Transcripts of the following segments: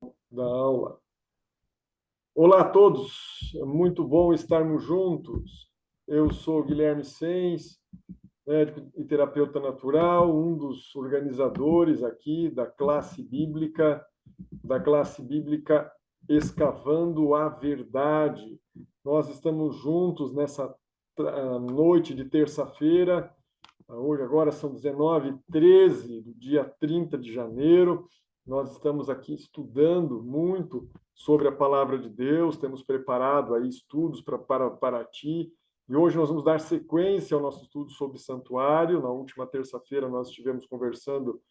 Da aula. Olá a todos, é muito bom estarmos juntos. Eu sou Guilherme Sens, médico e terapeuta natural, um dos organizadores aqui da classe bíblica Escavando a Verdade. Nós estamos juntos nessa noite de terça-feira. Hoje, agora são 19h13 do dia 30 de janeiro. Nós estamos aqui estudando muito sobre a palavra de Deus, temos preparado aí estudos para ti. E hoje nós vamos dar sequência ao nosso estudo sobre santuário. Na última terça-feira nós estivemos conversando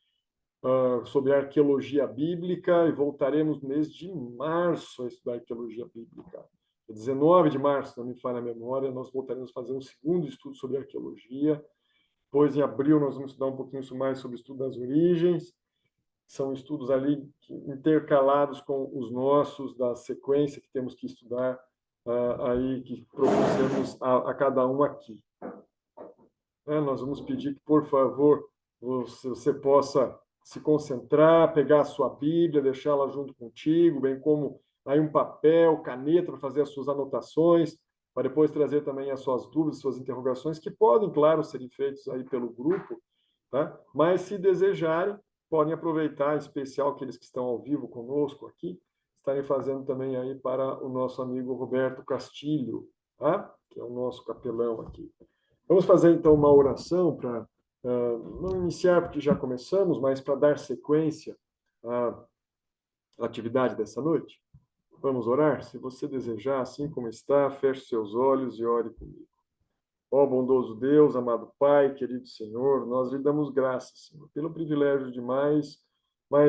sobre arqueologia bíblica e voltaremos no mês de março a estudar arqueologia bíblica. 19 de março, não me falha a memória, nós voltaremos a fazer um segundo estudo sobre arqueologia. Depois, em abril, nós vamos estudar um pouquinho mais sobre o estudo das origens. São estudos ali intercalados com os nossos, da sequência que temos que estudar, aí, que propusemos a cada um aqui. Nós vamos pedir que, por favor, você possa se concentrar, pegar a sua Bíblia, deixá-la junto contigo, bem como aí um papel, caneta para fazer as suas anotações, para depois trazer também as suas dúvidas, suas interrogações, que podem, claro, serem feitos aí pelo grupo, tá? Mas, se desejarem, podem aproveitar, em especial aqueles que estão ao vivo conosco aqui, estarem fazendo também aí para o nosso amigo Roberto Castilho, tá? Que é o nosso capelão aqui. Vamos fazer então uma oração para não iniciar porque já começamos, mas para dar sequência à atividade dessa noite. Vamos orar? Se você desejar, assim como está, feche seus olhos e ore comigo. Ó bondoso Deus, amado Pai, querido Senhor, nós lhe damos graças, Senhor, pelo privilégio de mais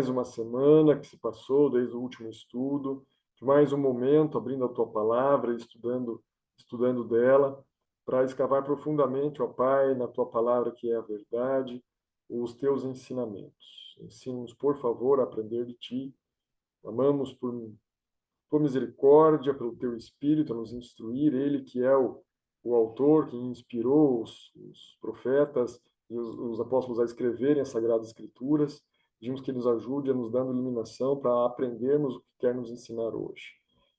uma semana que se passou desde o último estudo, de mais um momento abrindo a tua palavra, estudando dela, para escavar profundamente, ó Pai, na tua palavra que é a verdade, os teus ensinamentos. Ensina-nos, por favor, a aprender de ti. Amamos por misericórdia, pelo teu Espírito, a nos instruir, ele que é o autor que inspirou os profetas e os apóstolos a escreverem as Sagradas Escrituras. Pedimos que ele nos ajude a nos dando iluminação para aprendermos o que quer nos ensinar hoje.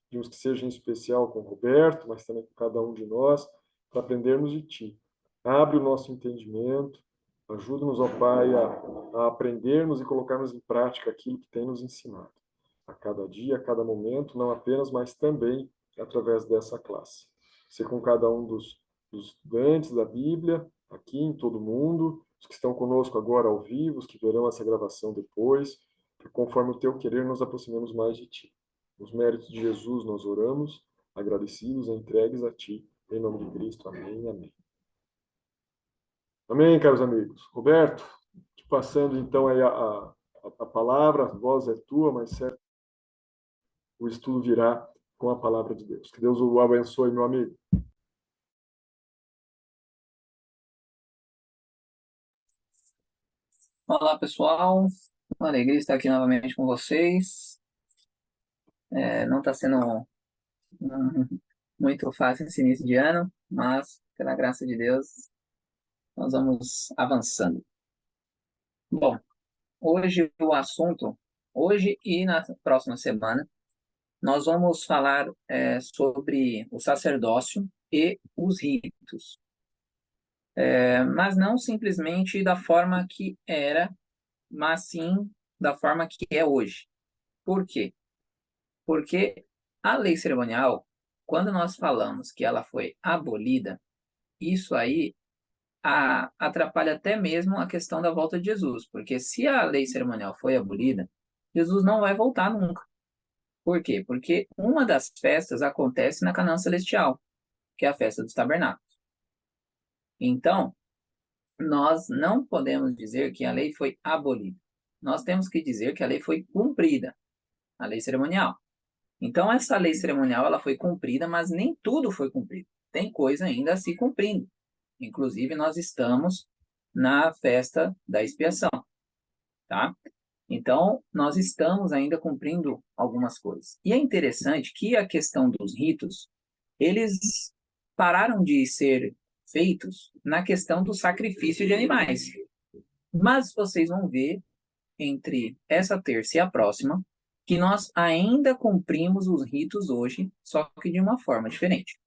Pedimos que seja em especial com o Roberto, mas também com cada um de nós, para aprendermos de ti. Abre o nosso entendimento, ajuda-nos, ó Pai, a aprendermos e colocarmos em prática aquilo que tem nos ensinado a cada dia, a cada momento, não apenas, mas também através dessa classe. Ser com cada um dos estudantes da Bíblia, aqui em todo mundo, os que estão conosco agora ao vivo, os que verão essa gravação depois, que conforme o teu querer nos aproximemos mais de ti. Nos méritos de Jesus nós oramos, agradecidos e entregues a ti, em nome de Cristo. Amém, amém. Amém, caros amigos. Roberto, te passando então aí a palavra, a voz é tua, mas certo o estudo virá com a palavra de Deus. Que Deus o abençoe, meu amigo. Olá, pessoal. Uma alegria estar aqui novamente com vocês. Não está sendo muito fácil esse início de ano, mas, pela graça de Deus, nós vamos avançando. Bom, hoje o assunto, hoje e na próxima semana, nós vamos falar sobre o sacerdócio e os ritos. Mas não simplesmente da forma que era, mas sim da forma que é hoje. Por quê? Porque a lei cerimonial, quando nós falamos que ela foi abolida, isso aí atrapalha até mesmo a questão da volta de Jesus. Porque se a lei cerimonial foi abolida, Jesus não vai voltar nunca. Por quê? Porque uma das festas acontece na Canaã Celestial, que é a festa dos tabernáculos. Então, nós não podemos dizer que a lei foi abolida. Nós temos que dizer que a lei foi cumprida, a lei cerimonial. Então, essa lei cerimonial ela foi cumprida, mas nem tudo foi cumprido. Tem coisa ainda a se cumprindo. Inclusive, nós estamos na festa da expiação, tá? Então, nós estamos ainda cumprindo algumas coisas. E é interessante que a questão dos ritos, eles pararam de ser feitos na questão do sacrifício de animais. Mas vocês vão ver, entre essa terça e a próxima, que nós ainda cumprimos os ritos hoje, só que de uma forma diferente,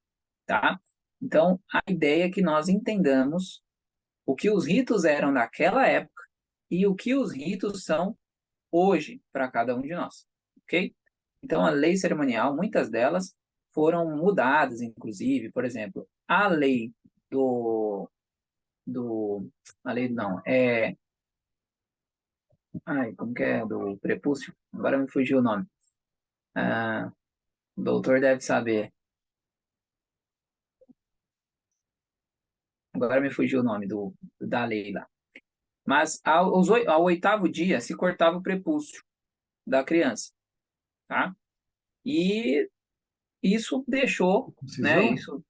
tá? Então, a ideia é que nós entendamos o que os ritos eram naquela época e o que os ritos são hoje para cada um de nós, ok? Então, a lei cerimonial, muitas delas foram mudadas, inclusive, por exemplo, a lei a lei não, como que é, do prepúcio? Agora me fugiu o nome. Ah, o doutor deve saber. Agora me fugiu o nome da lei lá. Mas ao oitavo dia se cortava o prepúcio da criança, tá? E isso deixou, né? Circuncisão? Isso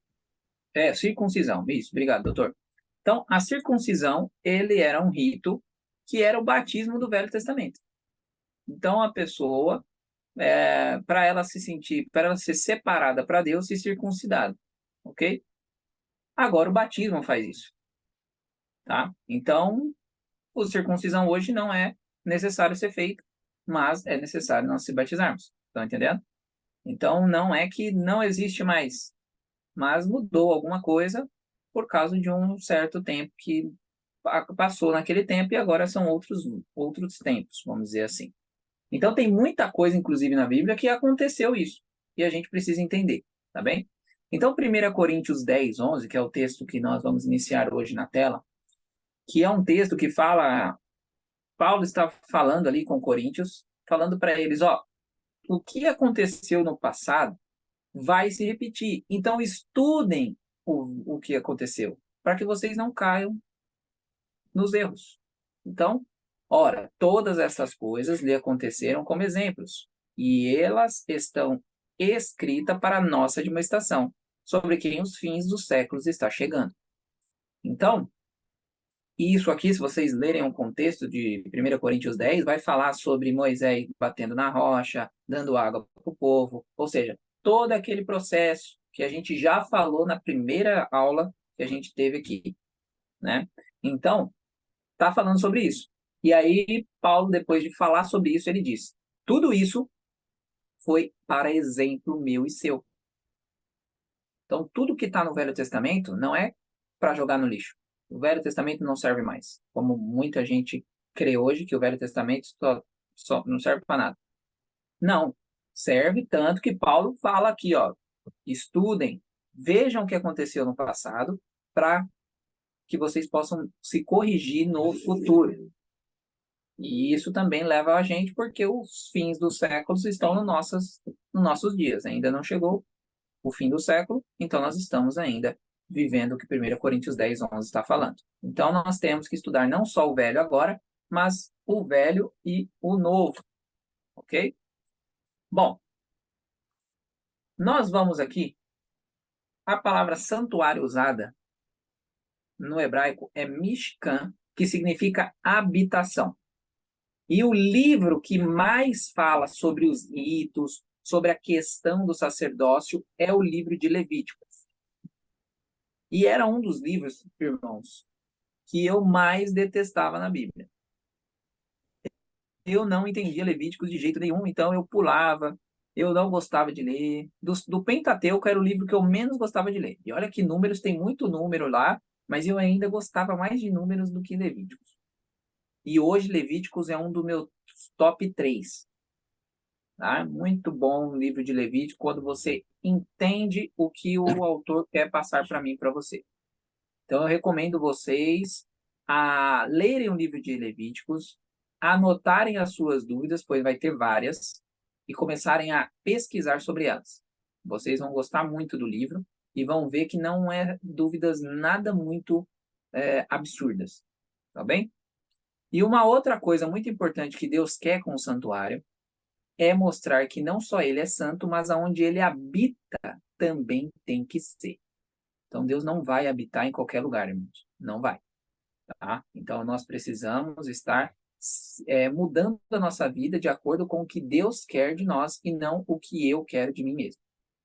é circuncisão. Isso, obrigado, doutor. Então, a circuncisão, ele era um rito que era o batismo do Velho Testamento. Então, a pessoa, para ela se sentir, para ela ser separada para Deus, se circuncidada, ok? Agora o batismo faz isso, tá? Então, a circuncisão hoje não é necessário ser feita, mas é necessário nós se batizarmos. Estão entendendo? Então, não é que não existe mais, mas mudou alguma coisa por causa de um certo tempo que passou naquele tempo e agora são outros tempos, vamos dizer assim. Então, tem muita coisa, inclusive na Bíblia, que aconteceu isso e a gente precisa entender, tá bem? Então, 1 Coríntios 10, 11, que é o texto que nós vamos iniciar hoje na tela, que é um texto que fala, Paulo está falando ali com Coríntios, falando para eles, ó, o que aconteceu no passado vai se repetir. Então, estudem o que aconteceu, para que vocês não caiam nos erros. Então, ora, todas essas coisas lhe aconteceram como exemplos, e elas estão escritas para a nossa admoestação, sobre quem os fins dos séculos está chegando. Então, isso aqui, se vocês lerem um contexto de 1 Coríntios 10, vai falar sobre Moisés batendo na rocha, dando água para o povo, ou seja, todo aquele processo que a gente já falou na primeira aula que a gente teve aqui, né? Então, está falando sobre isso. E aí, Paulo, depois de falar sobre isso, ele diz, tudo isso foi para exemplo meu e seu. Então, tudo que está no Velho Testamento não é para jogar no lixo. O Velho Testamento não serve mais. Como muita gente crê hoje que o Velho Testamento só não serve para nada. Não. Serve tanto que Paulo fala aqui, ó, estudem, vejam o que aconteceu no passado para que vocês possam se corrigir no futuro. E isso também leva a gente porque os fins dos séculos estão nos nossos dias. Ainda não chegou o fim do século, então nós estamos ainda vivendo o que 1 Coríntios 10, 11 está falando. Então nós temos que estudar não só o velho agora, mas o velho e o novo, ok? Bom, nós vamos aqui, a palavra santuário usada no hebraico é mishkan, que significa habitação. E o livro que mais fala sobre os ritos, sobre a questão do sacerdócio, é o livro de Levíticos. E era um dos livros, irmãos, que eu mais detestava na Bíblia. Eu não entendia Levíticos de jeito nenhum, então eu pulava, eu não gostava de ler. Do Pentateuco era o livro que eu menos gostava de ler. E olha que números, tem muito número lá, mas eu ainda gostava mais de números do que Levíticos. E hoje Levíticos é um dos meus top 3. Tá? Muito bom o livro de Levítico quando você entende o que o autor quer passar para mim e para você. Então, eu recomendo vocês a lerem o livro de Levíticos, anotarem as suas dúvidas, pois vai ter várias, e começarem a pesquisar sobre elas. Vocês vão gostar muito do livro e vão ver que não é dúvidas nada muito absurdas, tá bem? E uma outra coisa muito importante que Deus quer com o santuário é mostrar que não só ele é santo, mas aonde ele habita também tem que ser. Então, Deus não vai habitar em qualquer lugar, irmãos. Não vai. Tá? Então, nós precisamos estar mudando a nossa vida de acordo com o que Deus quer de nós e não o que eu quero de mim mesmo.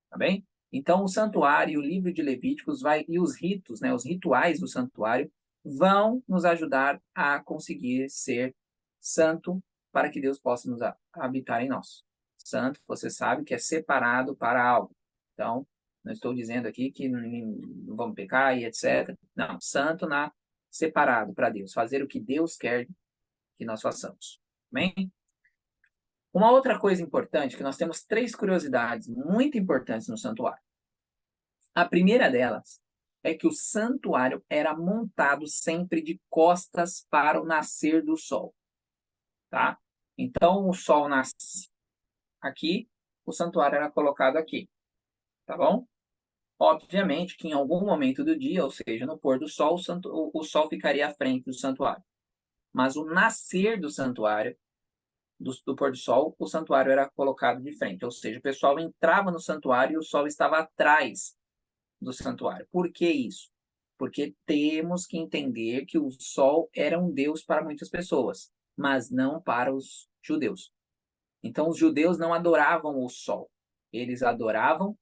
Tá bem? Então, o santuário, o livro de Levíticos e os ritos, né, os rituais do santuário, vão nos ajudar a conseguir ser santo para que Deus possa nos habitar em nós. santo, você sabe que é separado para algo. Então, não estou dizendo aqui que não vamos pecar e etc. Não, santo separado para Deus, fazer o que Deus quer que nós façamos. Amém? Uma outra coisa importante, que nós temos 3 curiosidades muito importantes no santuário. A primeira delas é que o santuário era montado sempre de costas para o nascer do sol. Tá? Então, o sol nasce aqui, o santuário era colocado aqui. Tá bom? Obviamente que em algum momento do dia, ou seja, no pôr do sol, o sol ficaria à frente do santuário. Mas o nascer do santuário, do pôr do sol, o santuário era colocado de frente. Ou seja, o pessoal entrava no santuário e o sol estava atrás do santuário. Por que isso? Porque temos que entender que o sol era um deus para muitas pessoas, mas não para os judeus. Então, os judeus não adoravam o sol. Eles adoravam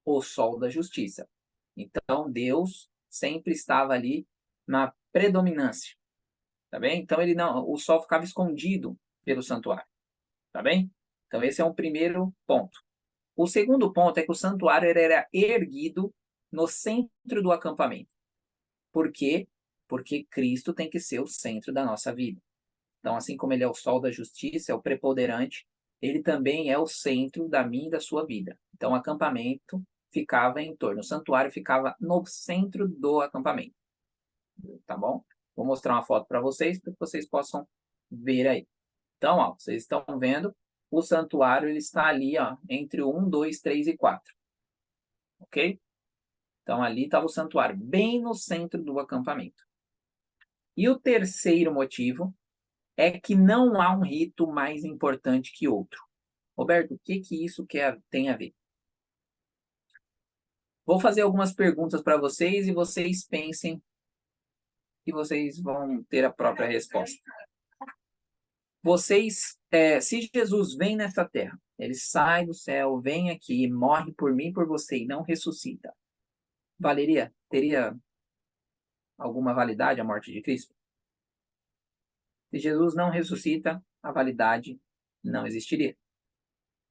o sol da justiça. Então, Deus sempre estava ali na predominância. Tá bem? Então, o sol ficava escondido pelo santuário. Tá bem? Então, esse é um primeiro ponto. O segundo ponto é que o santuário era erguido no centro do acampamento. Por quê? Porque Cristo tem que ser o centro da nossa vida. Então, assim como ele é o sol da justiça, é o preponderante, ele também é o centro da minha e da sua vida. Então, o acampamento ficava em torno, o santuário ficava no centro do acampamento. Tá bom? Vou mostrar uma foto para vocês vocês possam ver aí. Então, ó, vocês estão vendo, o santuário ele está ali, ó, entre o 1, 2, 3 e 4. Ok? Então, ali estava o santuário, bem no centro do acampamento. E o terceiro motivo é que não há um rito mais importante que outro. Roberto, o que isso tem a ver? Vou fazer algumas perguntas para vocês e vocês pensem e vocês vão ter a própria resposta. Se Jesus vem nessa terra, ele sai do céu, vem aqui, morre por mim e por você e não ressuscita, teria alguma validade a morte de Cristo? Se Jesus não ressuscita, a validade não existiria.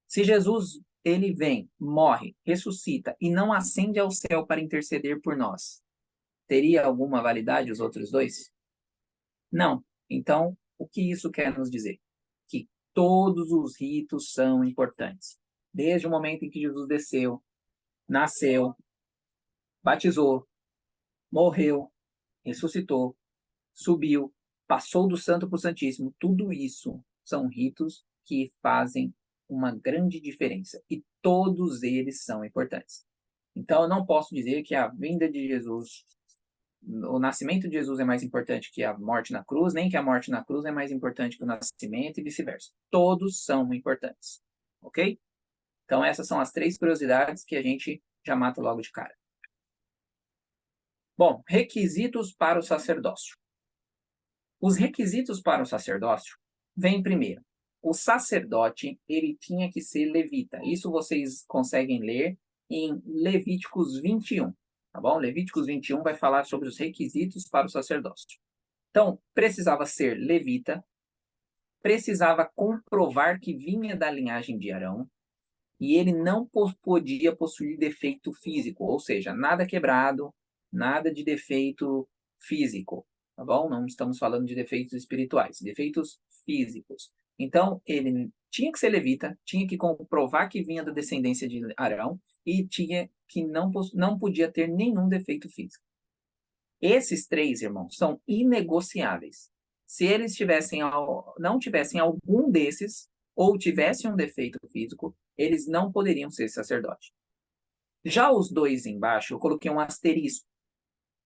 Se Jesus ele vem, morre, ressuscita e não ascende ao céu para interceder por nós, teria alguma validade os outros dois? Não. Então, o que isso quer nos dizer? Que todos os ritos são importantes. Desde o momento em que Jesus desceu, nasceu, batizou, morreu, ressuscitou, subiu, passou do santo para o santíssimo. Tudo isso são ritos que fazem uma grande diferença. E todos eles são importantes. Então, eu não posso dizer que a vinda de Jesus, o nascimento de Jesus é mais importante que a morte na cruz, nem que a morte na cruz é mais importante que o nascimento e vice-versa. Todos são importantes. Ok? Então, essas são as 3 curiosidades que a gente já mata logo de cara. Bom, requisitos para o sacerdócio. Os requisitos para o sacerdócio vêm primeiro. O sacerdote, ele tinha que ser levita. Isso vocês conseguem ler em Levíticos 21, tá bom? Levíticos 21 vai falar sobre os requisitos para o sacerdócio. Então, precisava ser levita, precisava comprovar que vinha da linhagem de Arão, e ele não podia possuir defeito físico, ou seja, nada quebrado, nada de defeito físico, tá bom? Não estamos falando de defeitos espirituais, defeitos físicos. Então, ele tinha que ser levita, tinha que comprovar que vinha da descendência de Arão e tinha que não podia ter nenhum defeito físico. Esses 3, irmãos, são inegociáveis. Se eles não tivessem algum desses, ou tivessem um defeito físico, eles não poderiam ser sacerdote. Já os 2 embaixo, eu coloquei um asterisco,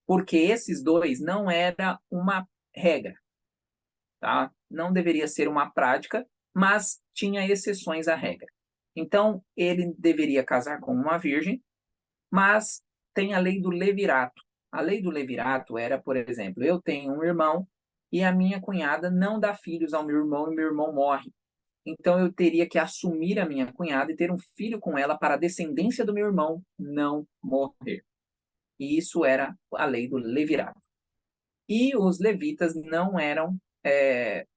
porque esses 2 não era uma regra, tá? Não deveria ser uma prática, mas tinha exceções à regra. Então, ele deveria casar com uma virgem, mas tem a lei do levirato. A lei do levirato era, por exemplo, eu tenho um irmão e a minha cunhada não dá filhos ao meu irmão e meu irmão morre. Então eu teria que assumir a minha cunhada e ter um filho com ela para a descendência do meu irmão não morrer. E isso era a lei do levirato. E os levitas não eram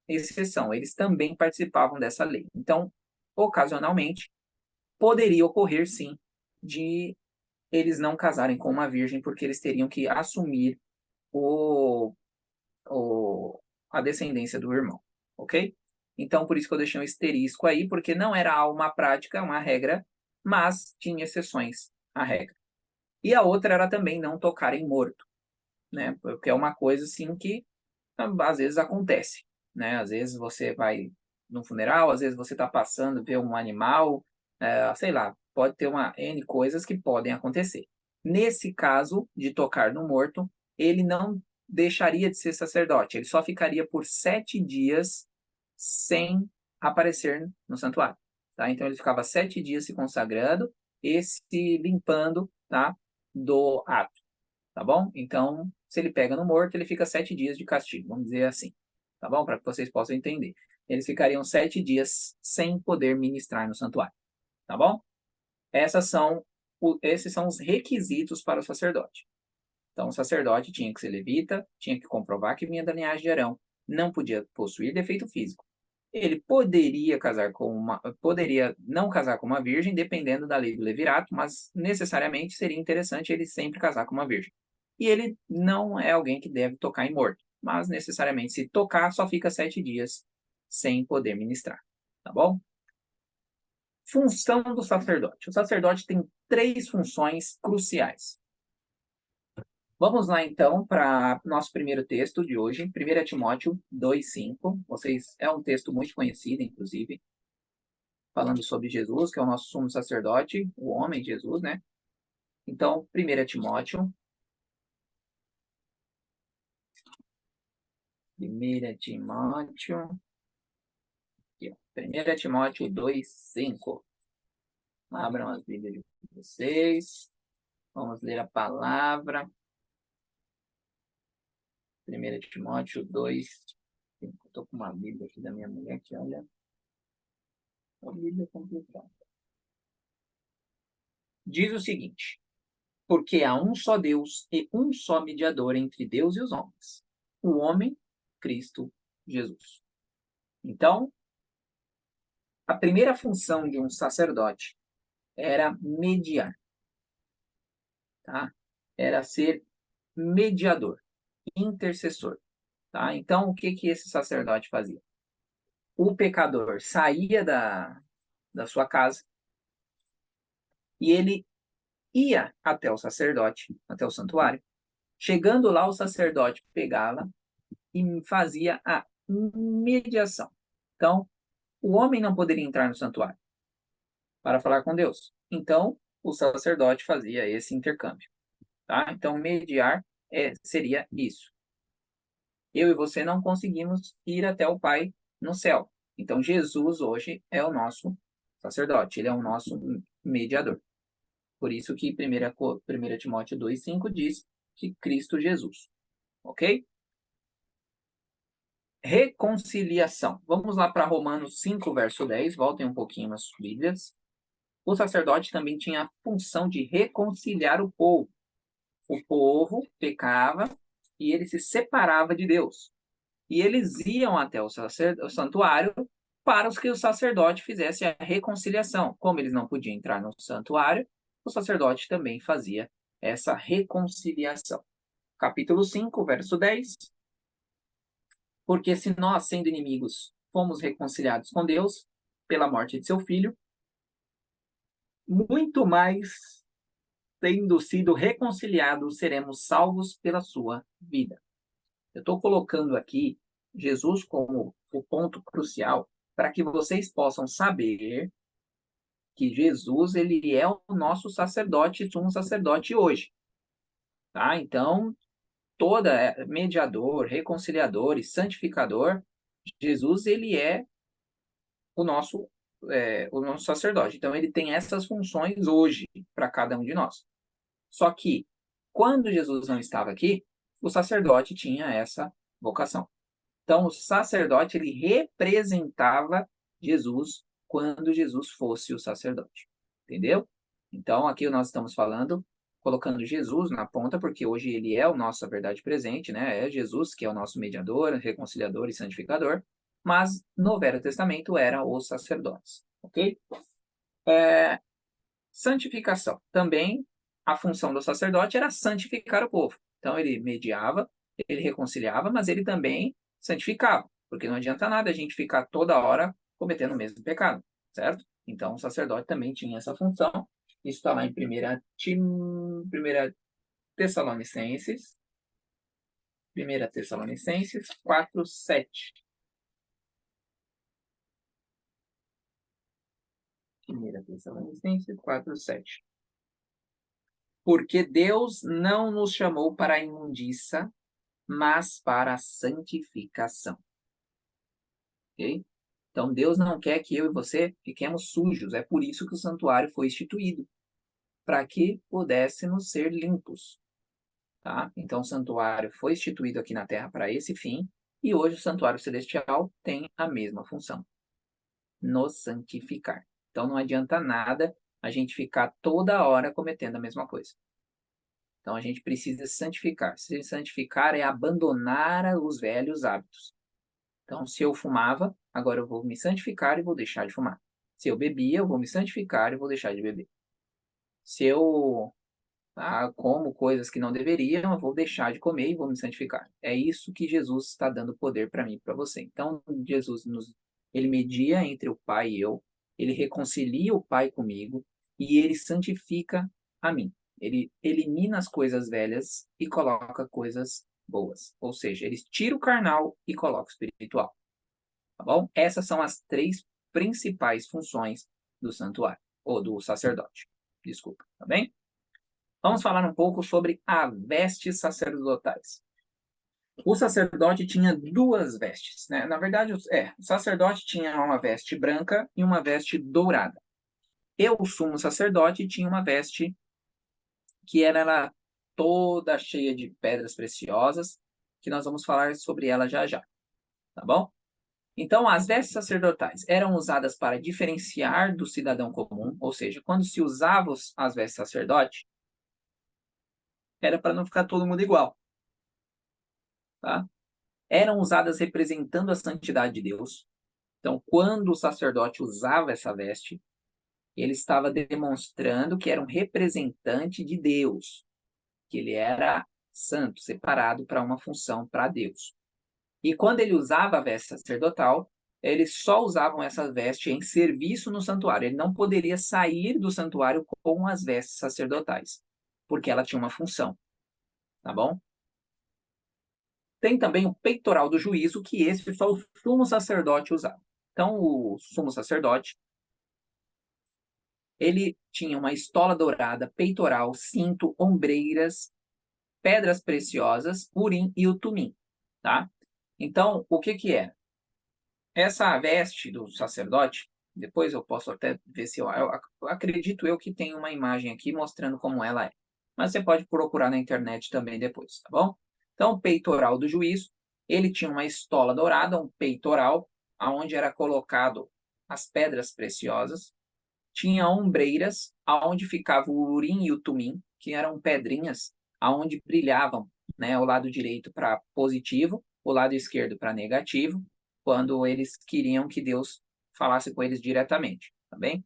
exceção, eles também participavam dessa lei. Então, ocasionalmente, poderia ocorrer, sim, de eles não casarem com uma virgem, porque eles teriam que assumir o, a descendência do irmão, ok? Então, por isso que eu deixei um asterisco aí, porque não era uma prática, uma regra, mas tinha exceções à regra. E a outra era também não tocar em morto, né? Porque é uma coisa, assim, que às vezes acontece, né? Às vezes você vai num funeral, às vezes você está passando, vê um animal, sei lá, pode ter uma N coisas que podem acontecer. Nesse caso de tocar no morto, ele não deixaria de ser sacerdote, ele só ficaria por 7 dias sem aparecer no santuário, tá? Então ele ficava 7 dias se consagrando e se limpando, tá? Do ato, tá bom? Então, se ele pega no morto, ele fica 7 dias de castigo, vamos dizer assim, tá bom? Para que vocês possam entender. Eles ficariam 7 dias sem poder ministrar no santuário, tá bom? Esses são os requisitos para o sacerdote. Então, o sacerdote tinha que ser levita, tinha que comprovar que vinha da linhagem de Arão, não podia possuir defeito físico. Ele poderia não casar com uma virgem, dependendo da lei do levirato, mas necessariamente seria interessante ele sempre casar com uma virgem. E ele não é alguém que deve tocar em morto, mas necessariamente se tocar, só fica 7 dias sem poder ministrar, tá bom? Função do sacerdote. O sacerdote tem 3 funções cruciais. Vamos lá, então, para nosso primeiro texto de hoje, 1 Timóteo 2,5. É um texto muito conhecido, inclusive, falando sobre Jesus, que é o nosso sumo sacerdote, o homem Jesus, né? Então, 1 Timóteo. 1 Timóteo. Aqui, ó. 1 Timóteo 2,5. Abram as Bíblias de vocês. Vamos ler a palavra. 1 Timóteo 2. Estou com uma Bíblia aqui da minha mulher que olha. A Bíblia é complicada. Diz o seguinte: porque há um só Deus e um só mediador entre Deus e os homens, o homem, Cristo Jesus. Então, a primeira função de um sacerdote era mediar, tá? Era ser mediador, intercessor, tá? Então, o que esse sacerdote fazia? O pecador saía da sua casa e ele ia até o sacerdote, até o santuário. Chegando lá, o sacerdote pegava e fazia a mediação. Então, o homem não poderia entrar no santuário para falar com Deus. Então, o sacerdote fazia esse intercâmbio. Tá? Então, mediar seria isso. Eu e você não conseguimos ir até o Pai no céu. Então, Jesus hoje é o nosso sacerdote, ele é o nosso mediador. Por isso que 1 Timóteo 2,5 diz que Cristo Jesus. Ok? Reconciliação. Vamos lá para Romanos 5, verso 10. Voltem um pouquinho nas Bíblias. O sacerdote também tinha a função de reconciliar o povo. O povo pecava e ele se separava de Deus. E eles iam até o santuário para que o sacerdote fizesse a reconciliação. Como eles não podiam entrar no santuário, o sacerdote também fazia essa reconciliação. Capítulo 5, verso 10. Porque se nós, sendo inimigos, fomos reconciliados com Deus pela morte de seu filho, muito mais, tendo sido reconciliados, seremos salvos pela sua vida. Eu estou colocando aqui Jesus como o ponto crucial para que vocês possam saber que Jesus ele é o nosso sacerdote, sumo sacerdote hoje. Tá? Então, mediador, reconciliador e santificador, Jesus ele é o nosso sacerdote. Então, ele tem essas funções hoje para cada um de nós. Só que, quando Jesus não estava aqui, o sacerdote tinha essa vocação. Então, o sacerdote ele representava Jesus quando Jesus fosse o sacerdote. Entendeu? Então, aqui nós estamos falando, colocando Jesus na ponta, porque hoje ele é o nosso verdade presente, né? É Jesus que é o nosso mediador, reconciliador e santificador. Mas no Velho Testamento eram os sacerdotes. ok? Santificação. Também a função do sacerdote era santificar o povo. Então ele mediava, ele reconciliava, mas ele também santificava, porque não adianta nada a gente ficar toda hora cometendo o mesmo pecado, certo? Então o sacerdote também tinha essa função. Isso está lá em 1 Tessalonicenses, 1 Tessalonicenses 4:7. 1 Tessalonicenses 4:7. Porque Deus não nos chamou para a imundícia, mas para a santificação. Ok? Então, Deus não quer que eu e você fiquemos sujos. É por isso que o santuário foi instituído, para que pudéssemos ser limpos. Tá? Então, o santuário foi instituído aqui na Terra para esse fim, e hoje o santuário celestial tem a mesma função, nos santificar. Então, não adianta nada a gente ficar toda hora cometendo a mesma coisa. Então, a gente precisa santificar. Se santificar é abandonar os velhos hábitos. Então, se eu fumava, agora eu vou me santificar e vou deixar de fumar. Se eu bebia, eu vou me santificar e vou deixar de beber. Se eu como coisas que não deveriam, eu vou deixar de comer e vou me santificar. É isso que Jesus está dando poder para mim e para você. Então, Jesus ele media entre o Pai e eu, ele reconcilia o Pai comigo e ele santifica a mim. Ele elimina as coisas velhas e coloca coisas boas. Ou seja, ele tira o carnal e coloca o espiritual. Tá bom? Essas são as 3 principais funções do santuário, ou do sacerdote. Desculpa, tá bem? Vamos falar um pouco sobre as vestes sacerdotais. O sacerdote tinha 2 vestes, né? Na verdade, o sacerdote tinha uma veste branca e uma veste dourada. E o sumo sacerdote tinha uma veste que era toda cheia de pedras preciosas, que nós vamos falar sobre ela já já, tá bom? Então, as vestes sacerdotais eram usadas para diferenciar do cidadão comum, ou seja, quando se usava as vestes sacerdote, era para não ficar todo mundo igual, tá? Eram usadas representando a santidade de Deus. Então, quando o sacerdote usava essa veste, ele estava demonstrando que era um representante de Deus, que ele era santo, separado para uma função para Deus. E quando ele usava a veste sacerdotal, eles só usavam essa veste em serviço no santuário. Ele não poderia sair do santuário com as vestes sacerdotais, porque ela tinha uma função, tá bom? Tem também o peitoral do juízo, que esse só o sumo sacerdote usava. Então, o sumo sacerdote, ele tinha uma estola dourada, peitoral, cinto, ombreiras, pedras preciosas, urim e o tumim, tá? Então, o que que é? Essa veste do sacerdote, depois eu posso até ver se eu acredito eu que tem uma imagem aqui mostrando como ela é. Mas você pode procurar na internet também depois, tá bom? Então, o peitoral do juízo, ele tinha uma estola dourada, um peitoral, aonde era colocado as pedras preciosas. Tinha ombreiras, aonde ficava o urim e o tumim, que eram pedrinhas, aonde brilhavam, né, o lado direito para positivo, o lado esquerdo para negativo, quando eles queriam que Deus falasse com eles diretamente, tá bem?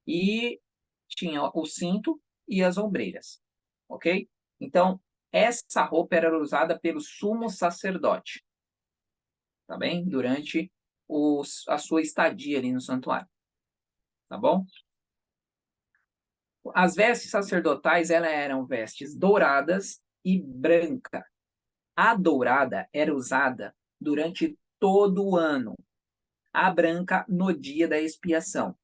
E tinha o cinto e as ombreiras, ok? Então, essa roupa era usada pelo sumo sacerdote, tá bem? Durante a sua estadia ali no santuário, tá bom? As vestes sacerdotais, elas eram vestes douradas e branca. A dourada era usada durante todo o ano. A branca no dia da expiação.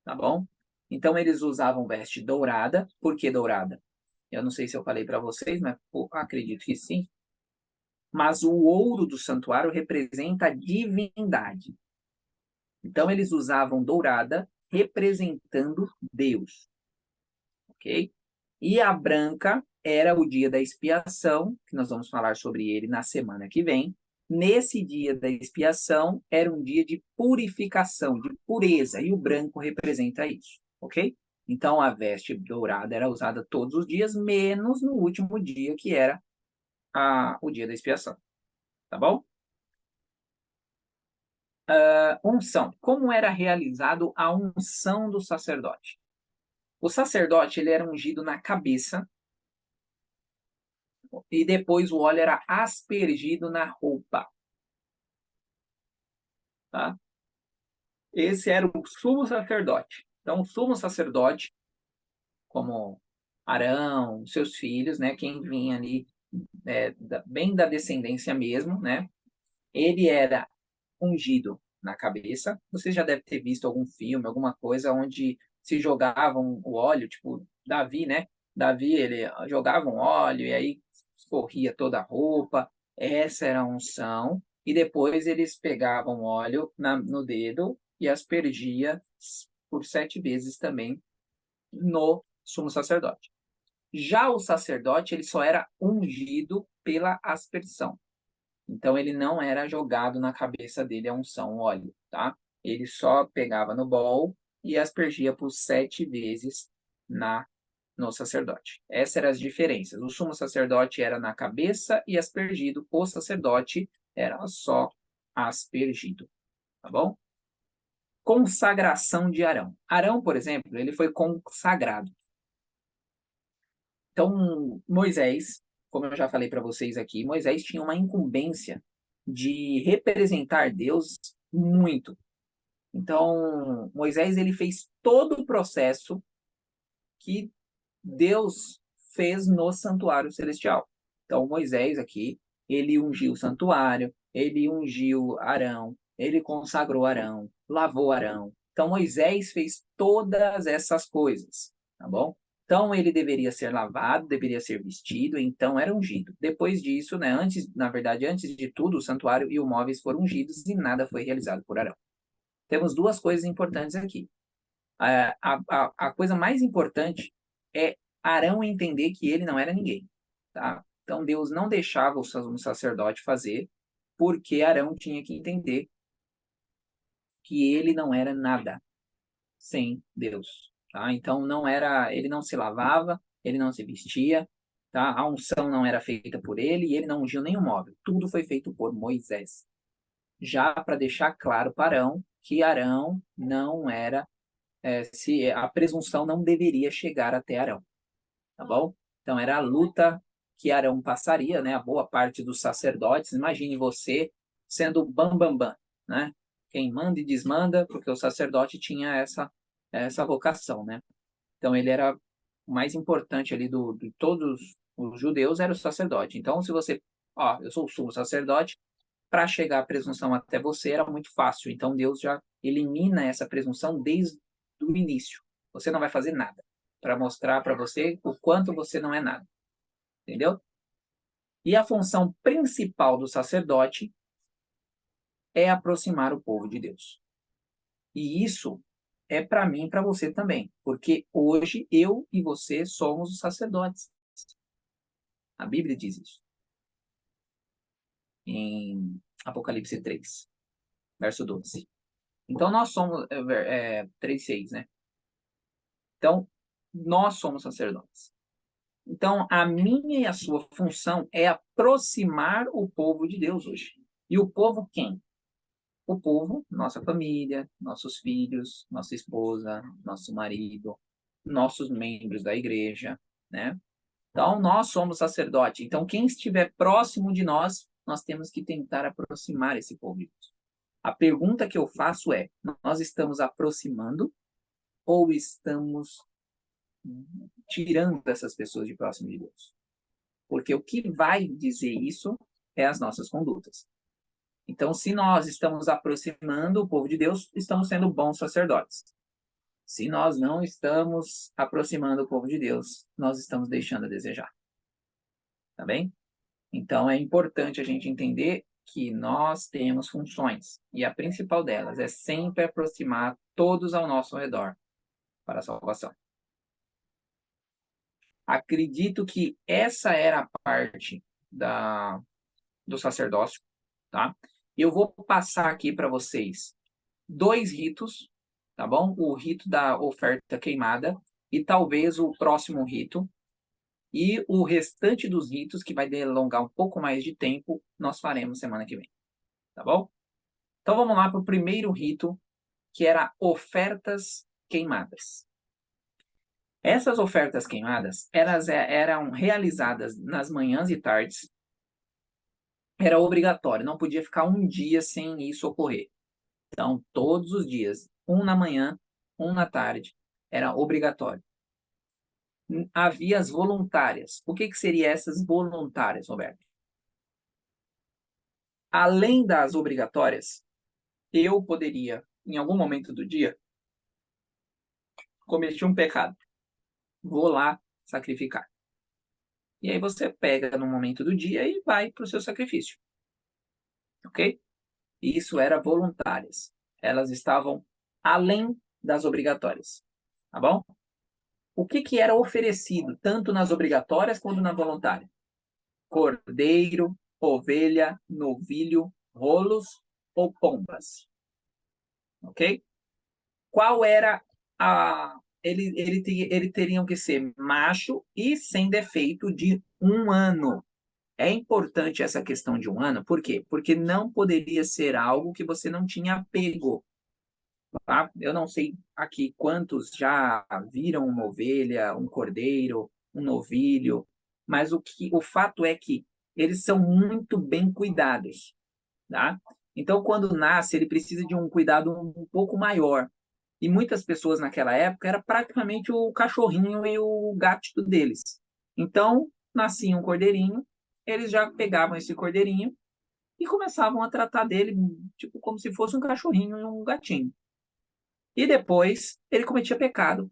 Tá bom? Então, eles usavam veste dourada. Por que dourada? Eu não sei se eu falei para vocês, mas acredito que sim. Mas o ouro do santuário representa a divindade. Então, eles usavam dourada representando Deus. Ok? E a branca era o dia da expiação, que nós vamos falar sobre ele na semana que vem. Nesse dia da expiação, era um dia de purificação, de pureza, e o branco representa isso, ok? Então, a veste dourada era usada todos os dias, menos no último dia, que era o dia da expiação, tá bom? Unção. Como era realizado a unção do sacerdote? O sacerdote ele era ungido na cabeça e depois o óleo era aspergido na roupa. Tá? Esse era o sumo sacerdote. Então, o sumo sacerdote, como Arão, seus filhos, né, quem vinha ali bem da descendência mesmo, né, ele era ungido na cabeça. Você já deve ter visto algum filme, alguma coisa onde se jogavam o óleo, tipo Davi, né? Davi, ele jogava um óleo e aí escorria toda a roupa. Essa era a unção. E depois eles pegavam óleo no dedo e aspergia por 7 vezes também no sumo sacerdote. Já o sacerdote, ele só era ungido pela aspersão. Então, ele não era jogado na cabeça dele a unção, óleo, tá? Ele só pegava no bol e aspergia por 7 vezes no sacerdote. Essas eram as diferenças. O sumo sacerdote era na cabeça e aspergido. O sacerdote era só aspergido, tá bom? Consagração de Arão. Arão, por exemplo, ele foi consagrado. Então, Moisés, como eu já falei para vocês aqui, Moisés tinha uma incumbência de representar Deus muito. Então, Moisés ele fez todo o processo que Deus fez no santuário celestial. Então, Moisés aqui, ele ungiu o santuário, ele ungiu Arão, ele consagrou Arão, lavou Arão. Então, Moisés fez todas essas coisas, tá bom? Então, ele deveria ser lavado, deveria ser vestido, então era ungido. Depois disso, né, na verdade, antes de tudo, o santuário e o móveis foram ungidos e nada foi realizado por Arão. Temos duas coisas importantes aqui. A coisa mais importante é Arão entender que ele não era ninguém, tá? Então, Deus não deixava o sacerdote fazer, porque Arão tinha que entender que ele não era nada sem Deus, tá? Então ele não se lavava, ele não se vestia, tá? A unção não era feita por ele e ele não ungiu nenhum móvel. Tudo foi feito por Moisés. Já para deixar claro para Arão que Arão não era, se a presunção não deveria chegar até Arão, tá bom? Então era a luta que Arão passaria, né? A boa parte dos sacerdotes. Imagine você sendo o bambambam, né? Quem manda e desmanda, porque o sacerdote tinha essa vocação, né? Então ele era o mais importante ali de todos os judeus, era o sacerdote. Então se você, eu sou o sumo sacerdote, para chegar a presunção até você era muito fácil. Então Deus já elimina essa presunção desde o início. Você não vai fazer nada para mostrar para você o quanto você não é nada. Entendeu? E a função principal do sacerdote é aproximar o povo de Deus. E isso é para mim e para você também, porque hoje eu e você somos os sacerdotes. A Bíblia diz isso. Em Apocalipse 3, verso 12. Então nós somos 3:6, né? Então nós somos sacerdotes. Então a minha e a sua função é aproximar o povo de Deus hoje. E o povo quem? O povo, nossa família, nossos filhos, nossa esposa, nosso marido, nossos membros da igreja, né? Então, nós somos sacerdote. Então, quem estiver próximo de nós, nós temos que tentar aproximar esse povo de Deus. A pergunta que eu faço é: nós estamos aproximando ou estamos tirando essas pessoas de próximo de Deus? Porque o que vai dizer isso é as nossas condutas. Então, se nós estamos aproximando o povo de Deus, estamos sendo bons sacerdotes. Se nós não estamos aproximando o povo de Deus, nós estamos deixando a desejar. Tá bem? Então, é importante a gente entender que nós temos funções. E a principal delas é sempre aproximar todos ao nosso redor para a salvação. Acredito que essa era a parte do sacerdócio, tá? Eu vou passar aqui para vocês 2 ritos, tá bom? O rito da oferta queimada e talvez o próximo rito. E o restante dos ritos, que vai delongar um pouco mais de tempo, nós faremos semana que vem, tá bom? Então vamos lá para o primeiro rito, que era ofertas queimadas. Essas ofertas queimadas, elas eram realizadas nas manhãs e tardes. Era obrigatório, não podia ficar um dia sem isso ocorrer. Então, todos os dias, um na manhã, um na tarde, era obrigatório. Havia as voluntárias. O que seriam essas voluntárias, Roberto? Além das obrigatórias, eu poderia, em algum momento do dia, cometer um pecado. Vou lá sacrificar. E aí você pega no momento do dia e vai para o seu sacrifício. Ok? Isso era voluntárias. Elas estavam além das obrigatórias. Tá bom? O que era oferecido, tanto nas obrigatórias quanto na voluntária? Cordeiro, ovelha, novilho, rolos ou pombas. Ok? Qual era a... Ele teriam que ser macho e sem defeito de 1 ano. É importante essa questão de 1 ano, por quê? Porque não poderia ser algo que você não tinha apego. Tá? Eu não sei aqui quantos já viram uma ovelha, um cordeiro, um novilho, mas o fato é que eles são muito bem cuidados. Tá? Então, quando nasce, ele precisa de um cuidado um pouco maior. E muitas pessoas naquela época era praticamente o cachorrinho e o gato deles. Então, nascia um cordeirinho, eles já pegavam esse cordeirinho e começavam a tratar dele tipo como se fosse um cachorrinho e um gatinho. E depois ele cometia pecado.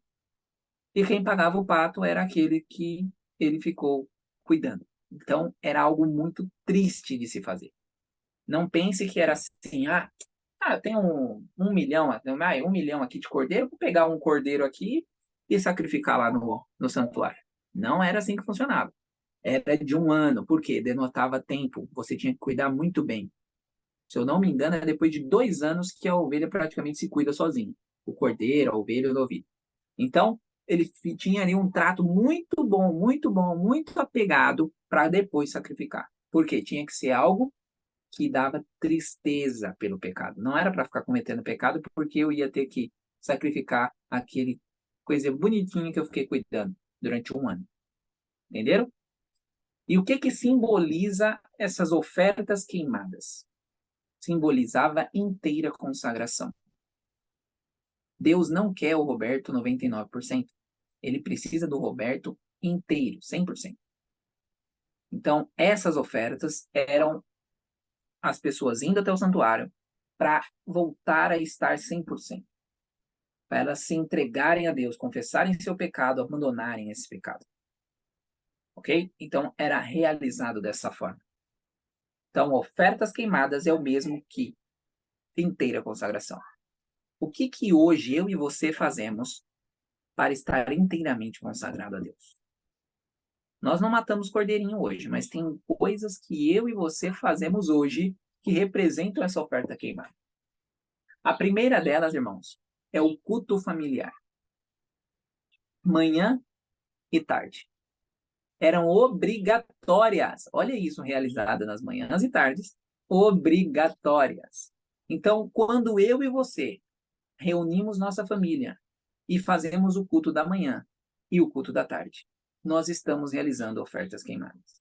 E quem pagava o pato era aquele que ele ficou cuidando. Então, era algo muito triste de se fazer. Não pense que era assim, eu tenho 1 milhão, 1 milhão aqui de cordeiro, vou pegar um cordeiro aqui e sacrificar lá no santuário. Não era assim que funcionava. Era de 1 ano, porque denotava tempo, você tinha que cuidar muito bem. Se eu não me engano, é depois de 2 anos que a ovelha praticamente se cuida sozinha. O cordeiro, a ovelha e o novilho. Então, ele tinha ali um trato muito bom, muito apegado para depois sacrificar. Porque tinha que ser algo que dava tristeza pelo pecado. Não era para ficar cometendo pecado, porque eu ia ter que sacrificar aquele coisa bonitinha que eu fiquei cuidando durante 1 ano. Entenderam? E o que simboliza essas ofertas queimadas? Simbolizava inteira consagração. Deus não quer o Roberto 99%. Ele precisa do Roberto inteiro, 100%. Então, essas ofertas eram as pessoas indo até o santuário para voltar a estar 100%. Para elas se entregarem a Deus, confessarem seu pecado, abandonarem esse pecado. Ok? Então, era realizado dessa forma. Então, ofertas queimadas é o mesmo que inteira consagração. O que hoje eu e você fazemos para estar inteiramente consagrado a Deus? Nós não matamos cordeirinho hoje, mas tem coisas que eu e você fazemos hoje que representam essa oferta queimada. A primeira delas, irmãos, é o culto familiar. Manhã e tarde. Eram obrigatórias. Olha isso, realizada nas manhãs e tardes. Obrigatórias. Então, quando eu e você reunimos nossa família e fazemos o culto da manhã e o culto da tarde, nós estamos realizando ofertas queimadas.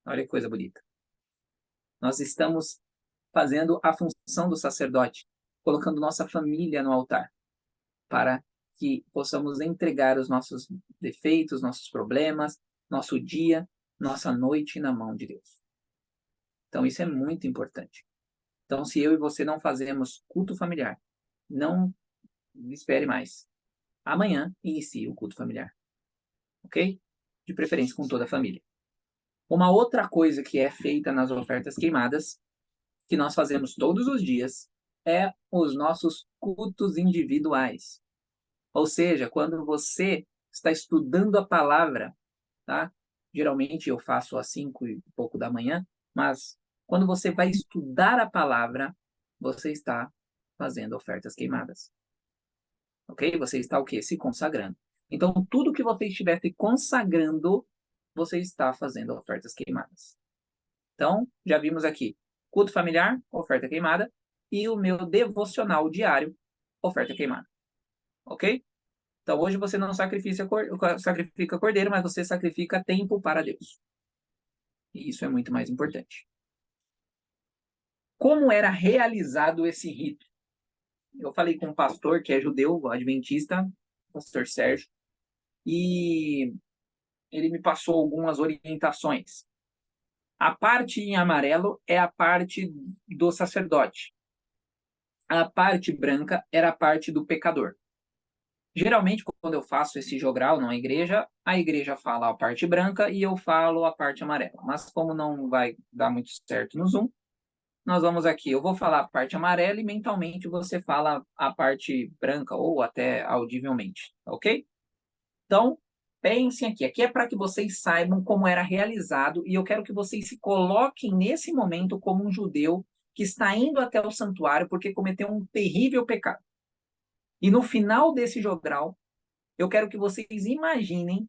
Olha que coisa bonita. Nós estamos fazendo a função do sacerdote, colocando nossa família no altar, para que possamos entregar os nossos defeitos, nossos problemas, nosso dia, nossa noite na mão de Deus. Então, isso é muito importante. Então, se eu e você não fazemos culto familiar, não espere mais. Amanhã inicie o culto familiar. Ok? De preferência com toda a família. Uma outra coisa que é feita nas ofertas queimadas, que nós fazemos todos os dias, é os nossos cultos individuais. Ou seja, quando você está estudando a palavra, tá? Geralmente eu faço às 5 e pouco da manhã, mas quando você vai estudar a palavra, você está fazendo ofertas queimadas. Ok? Você está o quê? Se consagrando. Então, tudo que você estiver se consagrando, você está fazendo ofertas queimadas. Então, já vimos aqui, culto familiar, oferta queimada. e o meu devocional diário, oferta queimada. Ok? Então, hoje você não sacrifica cordeiro, mas você sacrifica tempo para Deus. E isso é muito mais importante. Como era realizado esse rito? Eu falei com um pastor que é judeu, adventista, pastor Sérgio, e ele me passou algumas orientações. A parte em amarelo é a parte do sacerdote. A parte branca era a parte do pecador. Geralmente, quando eu faço esse jogral na igreja, a igreja fala a parte branca e eu falo a parte amarela. Mas como não vai dar muito certo no Zoom, nós vamos aqui. Eu vou falar a parte amarela e mentalmente você fala a parte branca ou até audivelmente, ok? Então, pensem aqui. Aqui é para que vocês saibam como era realizado e eu quero que vocês se coloquem nesse momento como um judeu que está indo até o santuário porque cometeu um terrível pecado. E no final desse jogral, eu quero que vocês imaginem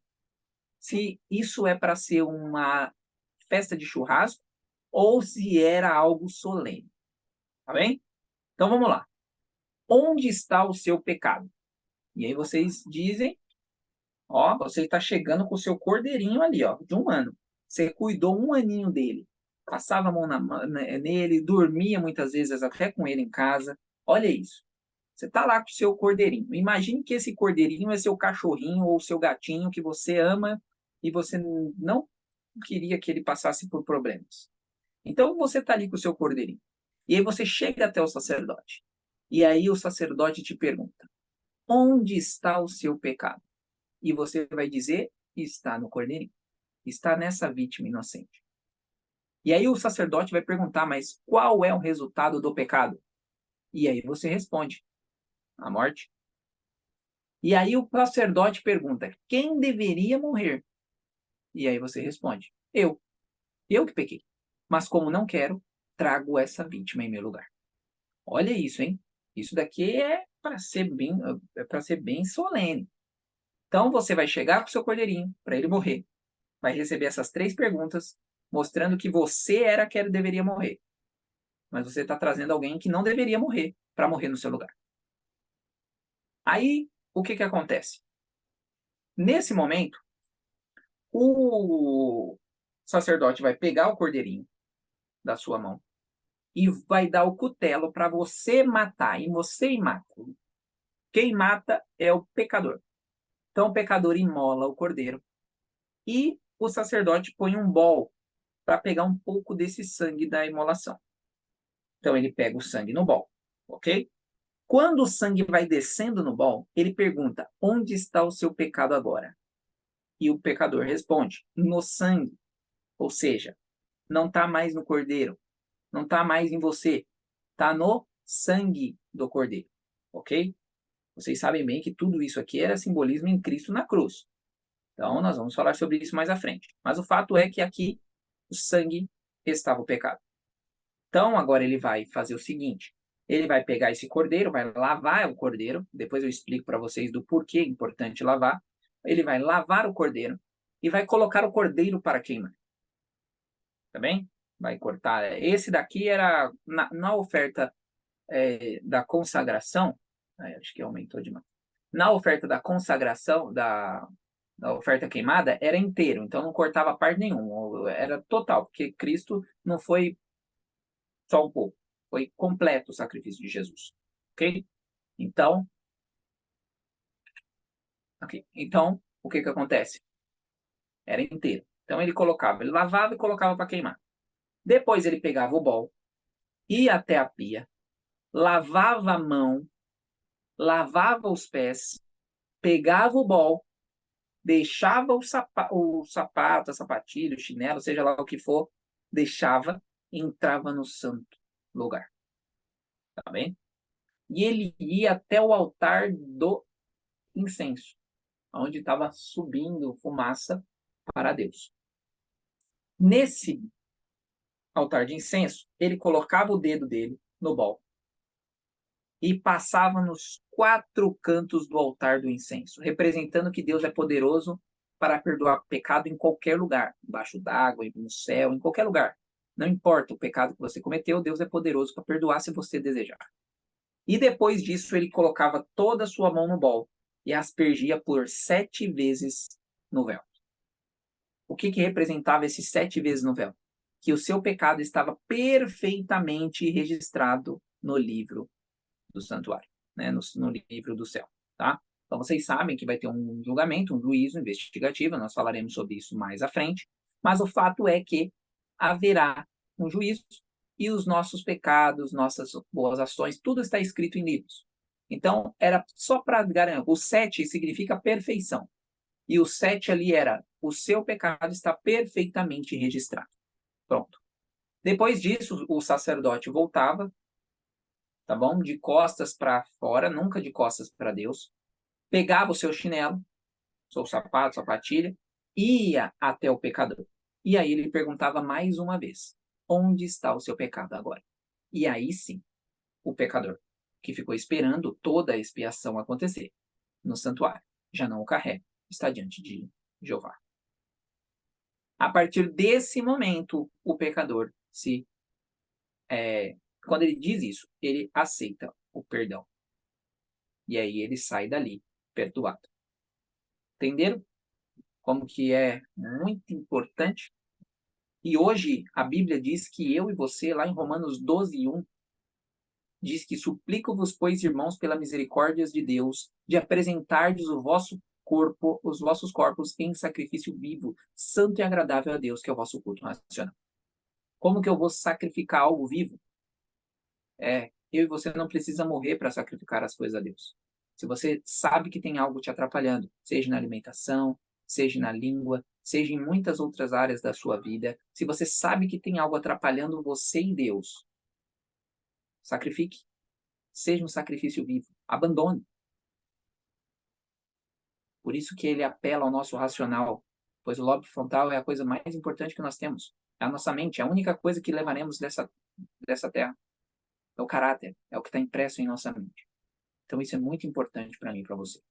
se isso é para ser uma festa de churrasco ou se era algo solene. Tá bem? Então vamos lá. Onde está o seu pecado? E aí vocês dizem, ó, você está chegando com o seu cordeirinho ali, ó, de 1 ano. Você cuidou 1 aninho dele. Passava a mão nele, dormia muitas vezes até com ele em casa. Olha isso. Você está lá com o seu cordeirinho. Imagine que esse cordeirinho é seu cachorrinho ou seu gatinho que você ama e você não queria que ele passasse por problemas. Então você está ali com o seu cordeirinho. E aí você chega até o sacerdote. E aí o sacerdote te pergunta: onde está o seu pecado? E você vai dizer: está no cordeirinho. Está nessa vítima inocente. E aí o sacerdote vai perguntar: mas qual é o resultado do pecado? E aí você responde: a morte. E aí o sacerdote pergunta: quem deveria morrer? E aí você responde: eu. Eu que pequei. Mas como não quero, trago essa vítima em meu lugar. Olha isso, hein? Isso daqui é para ser bem solene. Então você vai chegar com o seu cordeirinho para ele morrer. Vai receber essas 3 perguntas mostrando que você era quem deveria morrer. Mas você está trazendo alguém que não deveria morrer para morrer no seu lugar. Aí, o que acontece? Nesse momento, o sacerdote vai pegar o cordeirinho da sua mão e vai dar o cutelo para você matar. E você mata. Quem mata é o pecador. Então o pecador imola o cordeiro e o sacerdote põe um bol para pegar um pouco desse sangue da imolação. Então ele pega o sangue no bol, ok? Quando o sangue vai descendo no bol, ele pergunta: onde está o seu pecado agora? E o pecador responde: no sangue. Ou seja, não está mais no cordeiro, não está mais em você, está no sangue do cordeiro, ok? Vocês sabem bem que tudo isso aqui era simbolismo em Cristo na cruz. Então, nós vamos falar sobre isso mais à frente. Mas o fato é que aqui o sangue estava o pecado. Então, agora ele vai fazer o seguinte: ele vai pegar esse cordeiro, vai lavar o cordeiro. Depois eu explico para vocês do porquê é importante lavar. Ele vai lavar o cordeiro e vai colocar o cordeiro para queimar. Tá bem? Vai cortar. Esse daqui era na oferta da consagração. Acho que aumentou demais. Na oferta da consagração, da oferta queimada, era inteiro. Então não cortava parte nenhuma. Era total, porque Cristo não foi só um pouco. Foi completo o sacrifício de Jesus. Ok? Então, o que acontece? Era inteiro. Então ele lavava e colocava para queimar. Depois ele pegava o bol, ia até a pia, lavava a mão, lavava os pés, pegava o bol, deixava o sapato, a sapatilha, o chinelo, seja lá o que for, deixava e entrava no santo lugar. Tá bem? E ele ia até o altar do incenso, onde estava subindo fumaça para Deus. Nesse altar de incenso, ele colocava o dedo dele no bol e passava nos 4 cantos do altar do incenso, representando que Deus é poderoso para perdoar pecado em qualquer lugar, embaixo d'água, no céu, em qualquer lugar. Não importa o pecado que você cometeu, Deus é poderoso para perdoar se você desejar. E depois disso, ele colocava toda a sua mão no bol e aspergia por 7 vezes no véu. O que representava esses 7 vezes no véu? Que o seu pecado estava perfeitamente registrado no livro do santuário, né? no livro do céu, tá? Então vocês sabem que vai ter um julgamento, um juízo investigativo, nós falaremos sobre isso mais à frente, mas o fato é que haverá um juízo e os nossos pecados, nossas boas ações, tudo está escrito em livros. Então, era só para garantir, o 7 significa perfeição, e o 7 ali era, o seu pecado está perfeitamente registrado. Pronto. Depois disso, o sacerdote voltava, tá bom? De costas para fora, nunca de costas para Deus. Pegava o seu chinelo, seu sapato, sapatilha, ia até o pecador. E aí ele perguntava mais uma vez: onde está o seu pecado agora? E aí sim, o pecador, que ficou esperando toda a expiação acontecer no santuário, já não o carrega, está diante de Jeová. A partir desse momento, o pecador quando ele diz isso, ele aceita o perdão. E aí ele sai dali perdoado. Entenderam? Como que é muito importante. E hoje a Bíblia diz que eu e você, lá em Romanos 12:1, diz que suplico-vos, pois, irmãos, pela misericórdia de Deus, de apresentardes o vosso corpo, os vossos corpos em sacrifício vivo, santo e agradável a Deus, que é o vosso culto racional. Como que eu vou sacrificar algo vivo? Eu e você não precisa morrer para sacrificar as coisas a Deus. Se você sabe que tem algo te atrapalhando, seja na alimentação, seja na língua, seja em muitas outras áreas da sua vida, se você sabe que tem algo atrapalhando você e Deus, sacrifique. Seja um sacrifício vivo. Abandone. Por isso que ele apela ao nosso racional, pois o lobo frontal é a coisa mais importante que nós temos. É a nossa mente, é a única coisa que levaremos dessa terra. É o caráter, é o que está impresso em nossa mente. Então isso é muito importante para mim e para você.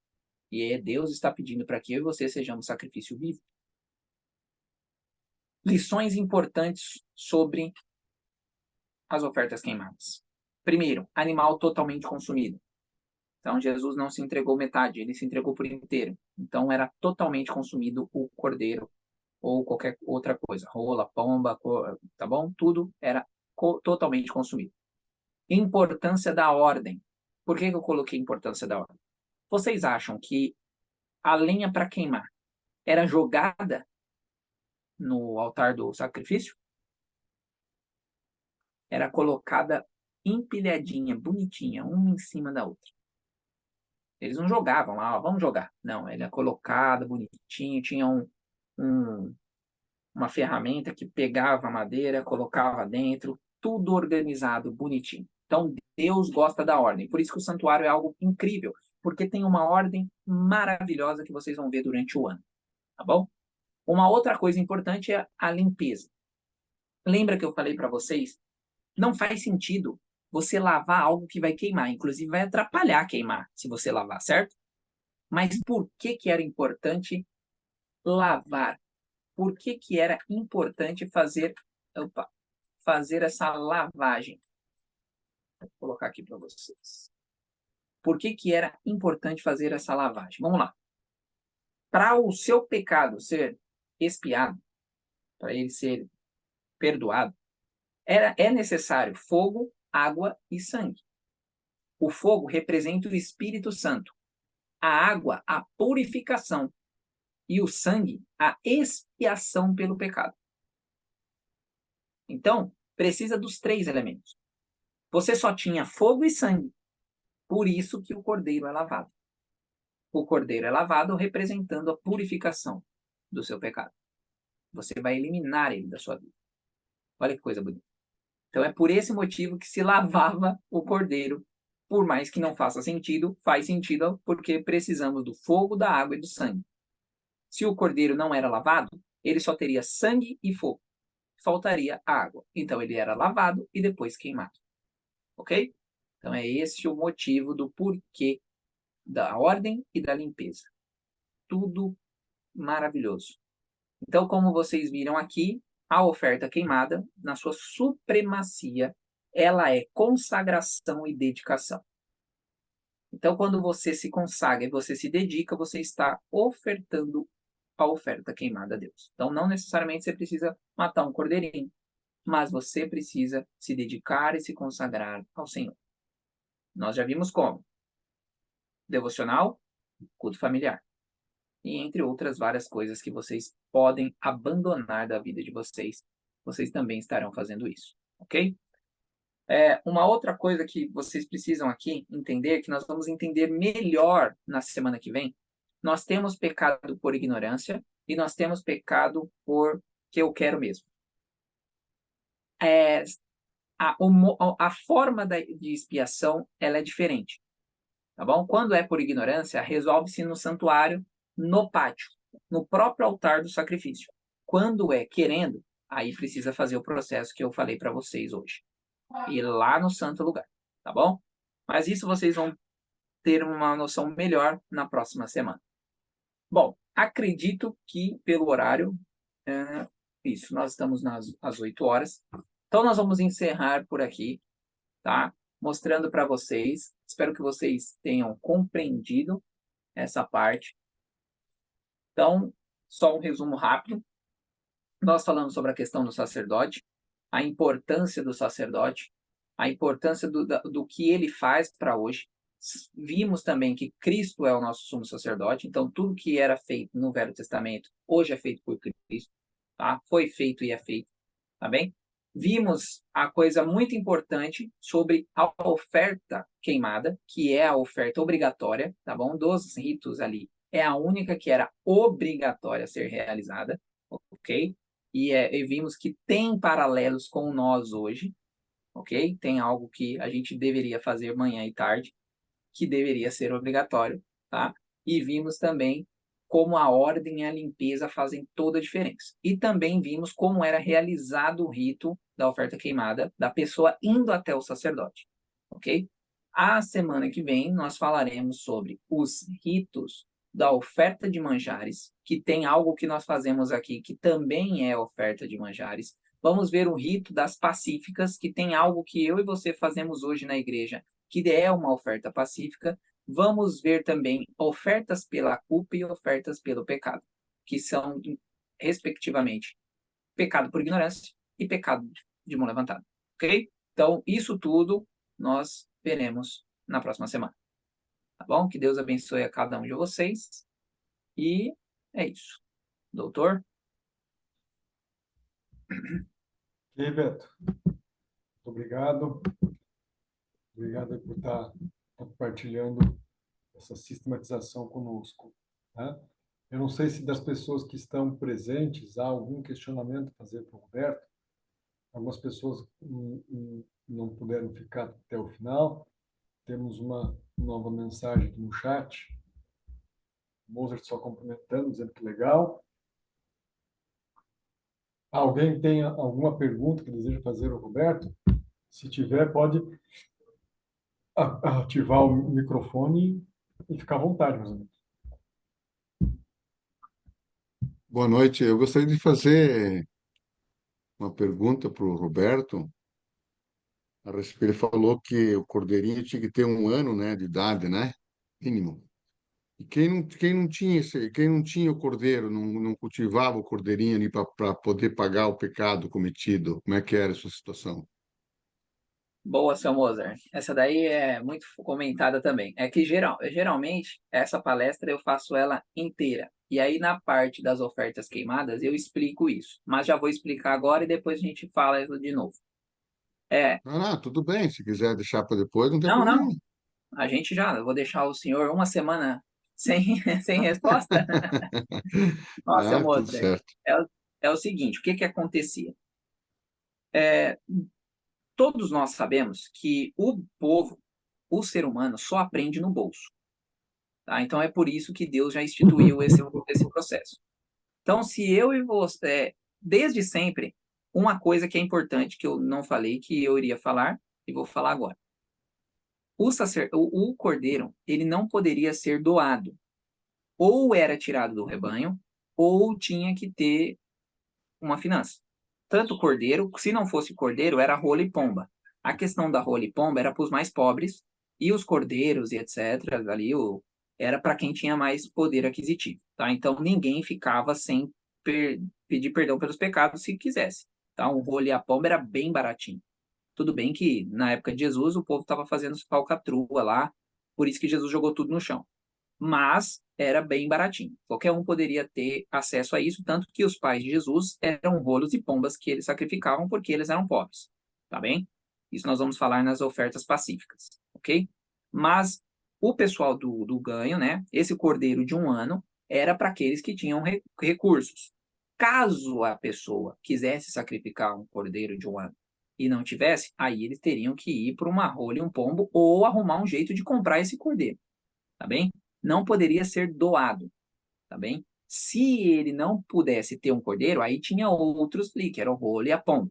E Deus está pedindo para que eu e você sejamos sacrifício vivo. Lições importantes sobre as ofertas queimadas. Primeiro, animal totalmente consumido. Então Jesus não se entregou metade, ele se entregou por inteiro. Então era totalmente consumido o cordeiro ou qualquer outra coisa, rola, pomba, tá bom? Tudo era totalmente consumido. Importância da ordem. Por que eu coloquei importância da ordem? Vocês acham que a lenha para queimar era jogada no altar do sacrifício? Era colocada empilhadinha, bonitinha, uma em cima da outra. Eles não jogavam lá, vamos jogar. Não, ela é colocada bonitinho, tinha uma ferramenta que pegava a madeira, colocava dentro, tudo organizado, bonitinho. Então, Deus gosta da ordem. Por isso que o santuário é algo incrível, porque tem uma ordem maravilhosa que vocês vão ver durante o ano, tá bom? Uma outra coisa importante é a limpeza. Lembra que eu falei para vocês? Não faz sentido você lavar algo que vai queimar, inclusive vai atrapalhar queimar se você lavar, certo? Mas por que era importante lavar? Por que era importante fazer essa lavagem? Vou colocar aqui para vocês. Por que era importante fazer essa lavagem? Vamos lá. Para o seu pecado ser expiado, para ele ser perdoado, é necessário fogo, água e sangue. O fogo representa o Espírito Santo, a água, a purificação, e o sangue, a expiação pelo pecado. Então, precisa dos 3 elementos. Você só tinha fogo e sangue, por isso que o cordeiro é lavado. O cordeiro é lavado representando a purificação do seu pecado. Você vai eliminar ele da sua vida. Olha que coisa bonita. Então é por esse motivo que se lavava o cordeiro. Por mais que não faça sentido, faz sentido porque precisamos do fogo, da água e do sangue. Se o cordeiro não era lavado, ele só teria sangue e fogo. Faltaria água. Então ele era lavado e depois queimado. Ok? Então é esse o motivo do porquê da ordem e da limpeza. Tudo maravilhoso. Então, como vocês viram aqui, a oferta queimada, na sua supremacia, ela é consagração e dedicação. Então, quando você se consagra e você se dedica, você está ofertando a oferta queimada a Deus. Então, não necessariamente você precisa matar um cordeirinho, mas você precisa se dedicar e se consagrar ao Senhor. Nós já vimos como: devocional, culto familiar, e entre outras várias coisas que vocês podem abandonar da vida de vocês, vocês também estarão fazendo isso, ok? Uma outra coisa que vocês precisam aqui entender, que nós vamos entender melhor na semana que vem, nós temos pecado por ignorância e nós temos pecado por que eu quero mesmo. A forma de expiação ela é diferente, tá bom? Quando é por ignorância, resolve-se no santuário, no pátio, no próprio altar do sacrifício. Quando é querendo, aí precisa fazer o processo que eu falei para vocês hoje. Ir lá no santo lugar, tá bom? Mas isso vocês vão ter uma noção melhor na próxima semana. Bom, acredito que pelo horário, isso, nós estamos às 8 horas. Então nós vamos encerrar por aqui, tá? Mostrando para vocês, espero que vocês tenham compreendido essa parte. Então, só um resumo rápido. Nós falamos sobre a questão do sacerdote, a importância do sacerdote, a importância do que ele faz para hoje. Vimos também que Cristo é o nosso sumo sacerdote, então tudo que era feito no Velho Testamento, hoje é feito por Cristo, tá? Foi feito e é feito, tá bem? Vimos a coisa muito importante sobre a oferta queimada, que é a oferta obrigatória, tá bom? Dos ritos ali, é a única que era obrigatória a ser realizada, ok? E vimos que tem paralelos com nós hoje, ok? Tem algo que a gente deveria fazer manhã e tarde, que deveria ser obrigatório, tá? E vimos também como a ordem e a limpeza fazem toda a diferença. E também vimos como era realizado o rito da oferta queimada, da pessoa indo até o sacerdote, ok? A semana que vem nós falaremos sobre os ritos da oferta de manjares, que tem algo que nós fazemos aqui que também é oferta de manjares. Vamos ver o rito das pacíficas, que tem algo que eu e você fazemos hoje na igreja, que é uma oferta pacífica. Vamos ver também ofertas pela culpa e ofertas pelo pecado, que são, respectivamente, pecado por ignorância e pecado de mão levantada, ok? Então, isso tudo nós veremos na próxima semana, tá bom? Que Deus abençoe a cada um de vocês. E é isso. Doutor? E aí, Beto, muito obrigado. Obrigado por estar compartilhando essa sistematização conosco, tá? Eu não sei se das pessoas que estão presentes há algum questionamento a fazer para o Roberto. Algumas pessoas não puderam ficar até o final. Temos uma nova mensagem aqui no chat. Mozart só cumprimentando, dizendo que legal. Alguém tem alguma pergunta que deseja fazer ao Roberto? Se tiver, pode ativar o microfone e ficar à vontade, meus amigos. Boa noite. Eu gostaria de fazer uma pergunta para o Roberto. A respeito, ele falou que o cordeirinho tinha que ter 1 ano, né, de idade, né? Mínimo. E quem não tinha o cordeiro, não cultivava o cordeirinho ali para poder pagar o pecado cometido, como é que era essa situação? Boa, seu Mozart. Essa daí é muito comentada também. É que geralmente essa palestra eu faço ela inteira. E aí na parte das ofertas queimadas eu explico isso. Mas já vou explicar agora e depois a gente fala isso de novo. Tudo bem. Se quiser deixar para depois, não tem Não, problema. não. Eu vou deixar o senhor uma semana sem, sem resposta. Ó, seu Tudo Mozart, certo. é o seguinte, o que que acontecia? Todos nós sabemos que o povo, o ser humano, só aprende no bolso. Tá? Então é por isso que Deus já instituiu esse processo. Então, se eu e você, desde sempre, uma coisa que é importante, que eu não falei, que eu iria falar, e vou falar agora. O cordeiro, ele não poderia ser doado. Ou era tirado do rebanho, ou tinha que ter uma finança. tanto cordeiro, se não fosse cordeiro, era rola e pomba. A questão da rola e pomba era para os mais pobres, e os cordeiros e etc., ali era para quem tinha mais poder aquisitivo, tá? Então ninguém ficava sem pedir perdão pelos pecados se quisesse, tá? O rola e a pomba era bem baratinho. Tudo bem que na época de Jesus o povo estava fazendo falcatrua lá, por isso que Jesus jogou tudo no chão. Mas era bem baratinho. Qualquer um poderia ter acesso a isso, tanto que os pais de Jesus eram rolos e pombas que eles sacrificavam porque eles eram pobres, tá bem? Isso nós vamos falar nas ofertas pacíficas, ok? Mas o pessoal do ganho, né? Esse cordeiro de 1 ano era para aqueles que tinham recursos. Caso a pessoa quisesse sacrificar um cordeiro de 1 ano e não tivesse, aí eles teriam que ir para uma rola e um pombo ou arrumar um jeito de comprar esse cordeiro, tá bem? Não poderia ser doado, tá bem? Se ele não pudesse ter um cordeiro, aí tinha outros ali, que era o rolo e a pomba.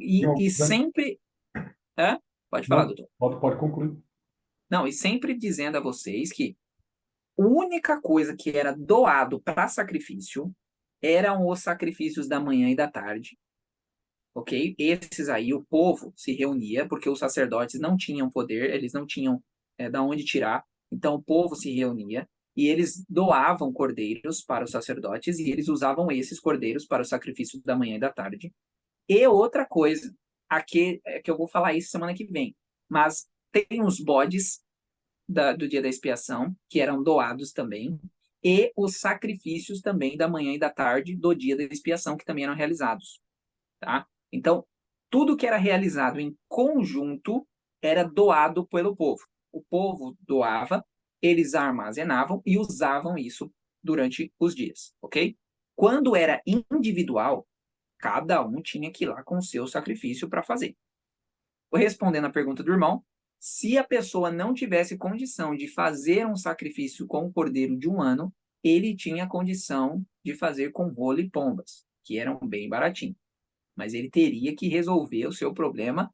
E sempre... Hã? Pode falar, Não, doutor. pode concluir. Não, e sempre dizendo a vocês que a única coisa que era doado para sacrifício eram os sacrifícios da manhã e da tarde, ok? Esses aí o povo se reunia, porque os sacerdotes não tinham poder, eles não tinham da onde tirar, então o povo se reunia e eles doavam cordeiros para os sacerdotes e eles usavam esses cordeiros para o sacrifício da manhã e da tarde. E outra coisa, aqui é que eu vou falar isso semana que vem, mas tem os bodes do dia da expiação, que eram doados também, e os sacrifícios também da manhã e da tarde do dia da expiação, que também eram realizados, tá? Então, tudo que era realizado em conjunto era doado pelo povo. O povo doava, eles armazenavam e usavam isso durante os dias, ok? Quando era individual, cada um tinha que ir lá com o seu sacrifício para fazer. Respondendo à pergunta do irmão, se a pessoa não tivesse condição de fazer um sacrifício com o cordeiro de 1 ano, ele tinha condição de fazer com rola e pombas, que eram bem baratinhos. Mas ele teria que resolver o seu problema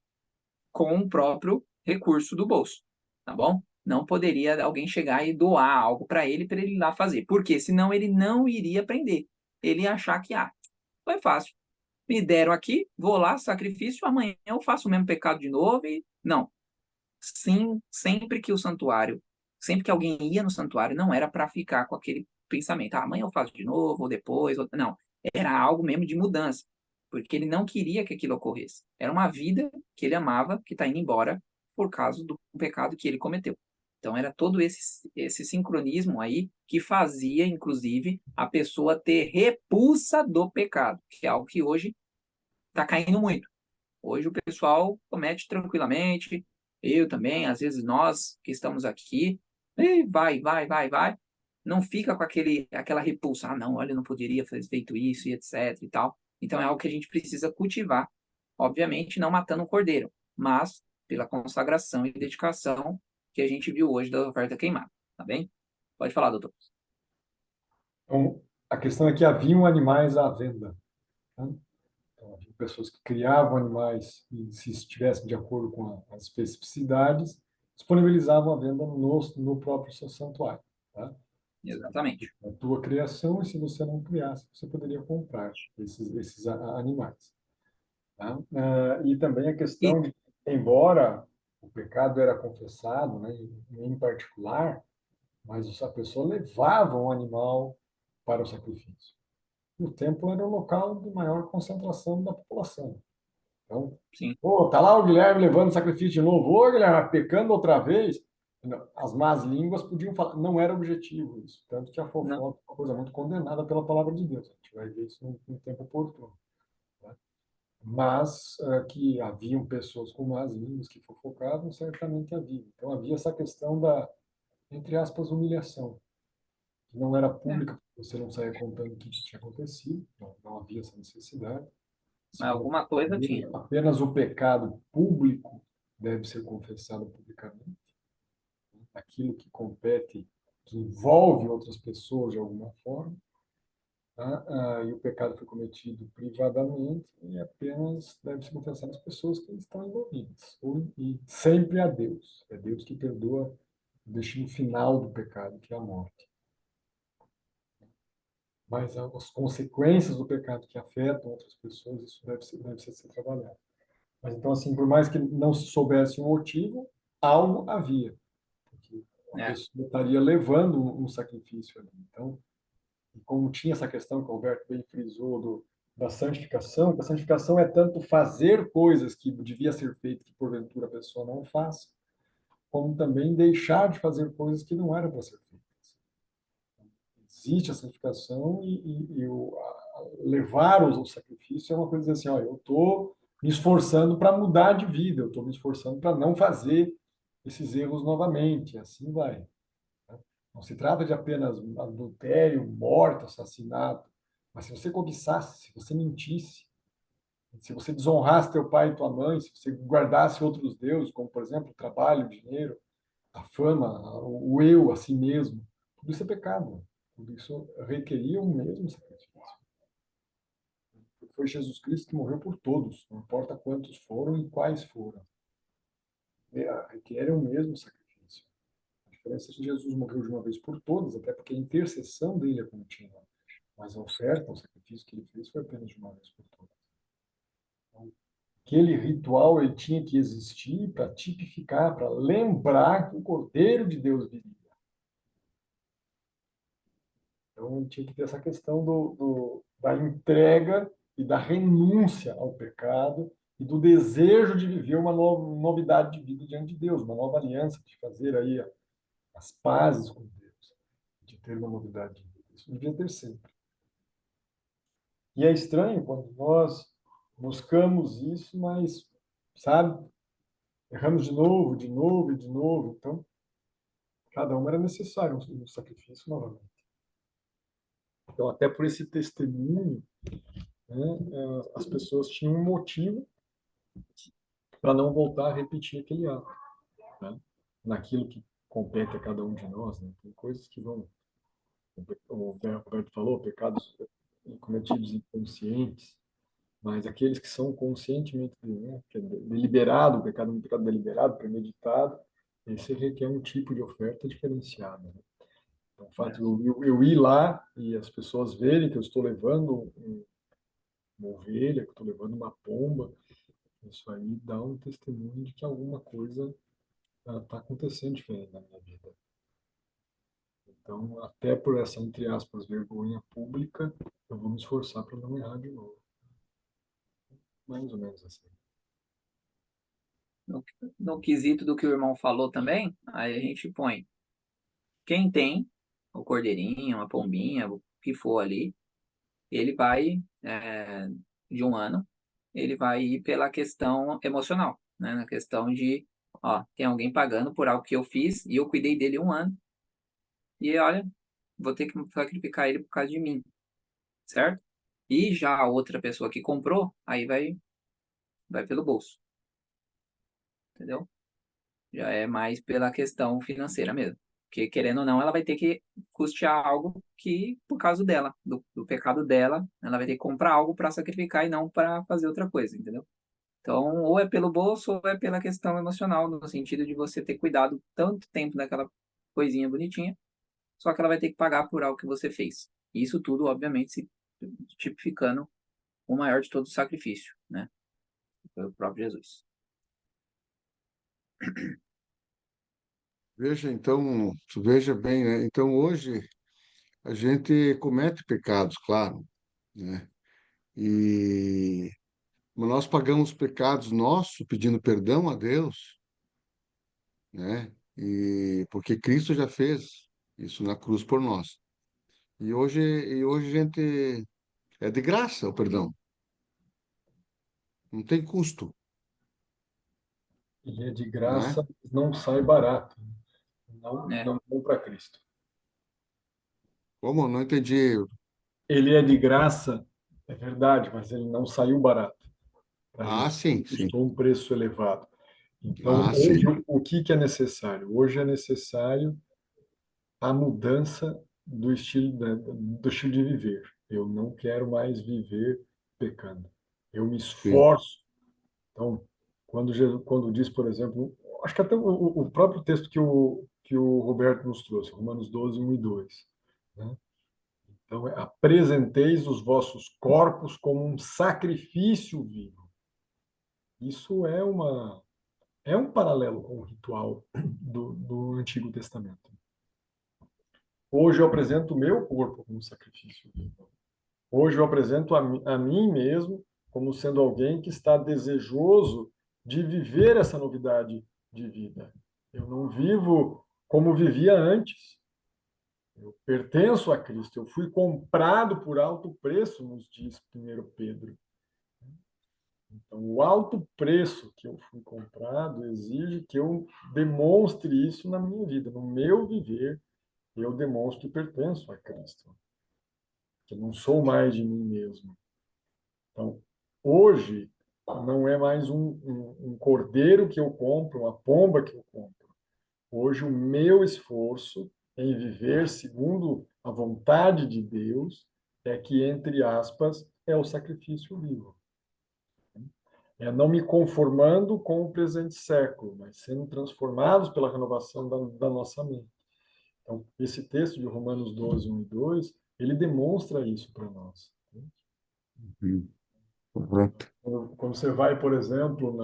com o próprio recurso do bolso, tá bom? Não poderia alguém chegar e doar algo para ele ir lá fazer, porque senão ele não iria aprender. Ele ia achar que, foi fácil. Me deram aqui, vou lá, sacrifício, amanhã eu faço o mesmo pecado de novo e... Não. Sim, sempre que alguém ia no santuário, não era para ficar com aquele pensamento, amanhã eu faço de novo, ou depois, não. Era algo mesmo de mudança, porque ele não queria que aquilo ocorresse. Era uma vida que ele amava, que está indo embora por causa do pecado que ele cometeu. Então era todo esse sincronismo aí que fazia, inclusive, a pessoa ter repulsa do pecado, que é algo que hoje está caindo muito. Hoje o pessoal comete tranquilamente, eu também, às vezes nós que estamos aqui, e vai, não fica com aquela repulsa, não, olha, eu não poderia ter feito isso e etc e tal. Então é algo que a gente precisa cultivar, obviamente não matando o cordeiro, mas pela consagração e dedicação que a gente viu hoje da oferta queimada, tá bem? Pode falar, doutor. Então, a questão é que haviam animais à venda, né? Então, havia pessoas que criavam animais e, se estivessem de acordo com as especificidades, disponibilizavam a venda no próprio seu santuário, tá? Exatamente. A tua criação, e se você não criasse, você poderia comprar esses animais, tá? E também a E questão de, embora o pecado era confessado, né, em particular, mas a pessoa levava um animal para o sacrifício. O templo era o local de maior concentração da população. Então, sim, tá lá o Guilherme levando sacrifício de novo. Ô, Guilherme, pecando outra vez. As más línguas podiam falar, não era objetivo isso. Tanto que a não, fofoca é uma coisa muito condenada pela palavra de Deus. A gente vai ver isso no tempo oportuno, né? Mas que haviam pessoas com más línguas que fofocavam, certamente havia. Então havia essa questão da, entre aspas, humilhação, que não era pública, você não saía contando o que tinha acontecido, não havia essa necessidade. mas alguma coisa tinha. Apenas o pecado público deve ser confessado publicamente, aquilo que compete, que envolve outras pessoas de alguma forma, tá? E o pecado foi cometido privadamente e apenas deve ser confessado às pessoas que estão envolvidas. E sempre a Deus. É Deus que perdoa o destino final do pecado, que é a morte. mas as consequências do pecado que afetam outras pessoas, isso deve ser trabalhado. Mas então, assim, por mais que não se soubesse o motivo, algo havia, porque a É, pessoa estaria levando um sacrifício ali. Então, e como tinha essa questão que o Alberto bem frisou da santificação, que a santificação é tanto fazer coisas que devia ser feito que porventura a pessoa não faz, como também deixar de fazer coisas que não eram para ser feitas. Existe a santificação levar-os ao sacrifício é uma coisa assim, ó, eu estou me esforçando para mudar de vida, eu estou me esforçando para não fazer esses erros novamente, assim vai. Não se trata de apenas adultério, morte, assassinato, mas se você cobiçasse, se você mentisse, se você desonrasse teu pai e tua mãe, se você guardasse outros deuses, como por exemplo o trabalho, o dinheiro, a fama, o eu a si mesmo, tudo isso é pecado. Tudo isso requeria o mesmo sacrifício. Foi Jesus Cristo que morreu por todos, não importa quantos foram e quais foram. Requer o mesmo sacrifício. A diferença é que Jesus morreu de uma vez por todas, até porque a intercessão dele é contínua. Mas a oferta, o sacrifício que ele fez foi apenas de uma vez por todas. Então, aquele ritual ele tinha que existir para tipificar, para lembrar que o Cordeiro de Deus viria. Então, tinha que ter essa questão da entrega e da renúncia ao pecado e do desejo de viver uma novidade de vida diante de Deus, uma nova aliança, de fazer aí as pazes com Deus, de ter uma novidade de vida. Isso devia ter sempre. E é estranho quando nós buscamos isso, mas, sabe, erramos de novo, de novo e de novo. Então, cada um era necessário um sacrifício novamente. Então, até por esse testemunho, né, as pessoas tinham um motivo para não voltar a repetir aquele ato, né? Naquilo que compete a cada um de nós, né? Tem coisas que vão, o Roberto falou, pecados cometidos inconscientes, mas aqueles que são conscientemente, né, que é deliberado, o pecado é um pecado deliberado, premeditado, esse requer um tipo de oferta diferenciada, né? Então, o fato de eu ir lá e as pessoas verem que eu estou levando uma ovelha, que eu estou levando uma pomba, isso aí dá um testemunho de que alguma coisa está acontecendo diferente na minha vida. Então, até por essa, entre aspas, vergonha pública, eu vou me esforçar para não errar de novo. Mais ou menos assim. no, no quesito do que o irmão falou também, aí a gente põe quem tem o cordeirinho, a pombinha, o que for ali, ele vai, de um ano, ele vai ir pela questão emocional, né? Na questão de, ó, tem alguém pagando por algo que eu fiz e eu cuidei dele um ano, e olha, vou ter que sacrificar ele por causa de mim, certo? E já a outra pessoa que comprou, aí vai pelo bolso, entendeu? Já é mais pela questão financeira mesmo. Porque, querendo ou não, ela vai ter que custear algo que, por causa dela, do pecado dela, ela vai ter que comprar algo para sacrificar e não para fazer outra coisa, entendeu? Então, ou é pelo bolso, ou é pela questão emocional, no sentido de você ter cuidado tanto tempo daquela coisinha bonitinha, só que ela vai ter que pagar por algo que você fez. Isso tudo, obviamente, se tipificando o maior de todo o sacrifício, né? Foi o próprio Jesus. Veja, então, veja bem, né? Então, hoje a gente comete pecados, claro, né? E mas nós pagamos pecados nossos pedindo perdão a Deus, né? E porque Cristo já fez isso na cruz por nós. E hoje a gente é de graça o perdão, não tem custo, E é de né? graça, não sai barato. Não, É, não compra Cristo. Como? Não entendi. Ele é de graça, é verdade, mas ele não saiu barato. Para Ah, isso, sim, sim. custou um preço elevado. Então, Ah, hoje, sim. o que é necessário? Hoje é necessário a mudança do estilo de viver. Eu não quero mais viver pecando. Eu me Sim. esforço. Então, quando diz, por exemplo, acho que até o próprio texto que o Roberto nos trouxe, Romanos 12, 1 e 2, né? Então, apresenteis os vossos corpos como um sacrifício vivo. Isso é um paralelo com o ritual do Antigo Testamento. Hoje eu apresento o meu corpo como sacrifício vivo. Hoje eu apresento a mim mesmo como sendo alguém que está desejoso de viver essa novidade de vida. Eu não vivo como vivia antes. Eu pertenço a Cristo. Eu fui comprado por alto preço, nos diz 1 Pedro. Então, o alto preço que eu fui comprado exige que eu demonstre isso na minha vida, no meu viver. Eu demonstro que pertenço a Cristo, que eu não sou mais de mim mesmo. Então, hoje, não é mais um cordeiro que eu compro, uma pomba que eu compro. Hoje, o meu esforço em viver segundo a vontade de Deus é que, entre aspas, é o sacrifício vivo. É não me conformando com o presente século, mas sendo transformados pela renovação da nossa mente. Então, esse texto de Romanos 12, 1 e 2, ele demonstra isso para nós. Pronto. Quando você vai, por exemplo,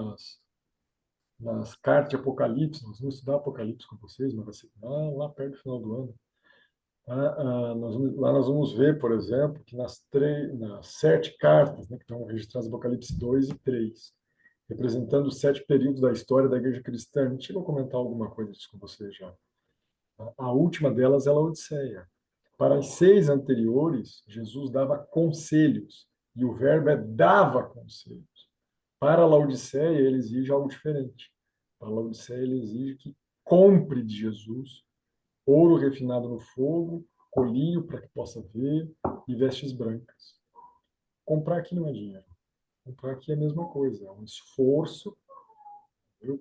nas cartas de Apocalipse, nós vamos estudar Apocalipse com vocês, mas vai ser lá perto do final do ano. Lá nós vamos ver, por exemplo, que nas 7 cartas, né, que estão registradas em Apocalipse 2 e 3, representando os 7 períodos da história da igreja cristã. A gente chegou a comentar alguma coisa disso com vocês já. A última delas é a Laodiceia. Para as 6 anteriores, Jesus dava conselhos, e o verbo é dava conselhos. Para a Laodiceia, ele exige algo diferente. Para a Laodiceia, ele exige que compre de Jesus ouro refinado no fogo, colírio para que possa ver e vestes brancas. Comprar aqui não é dinheiro. Comprar aqui é a mesma coisa, é um esforço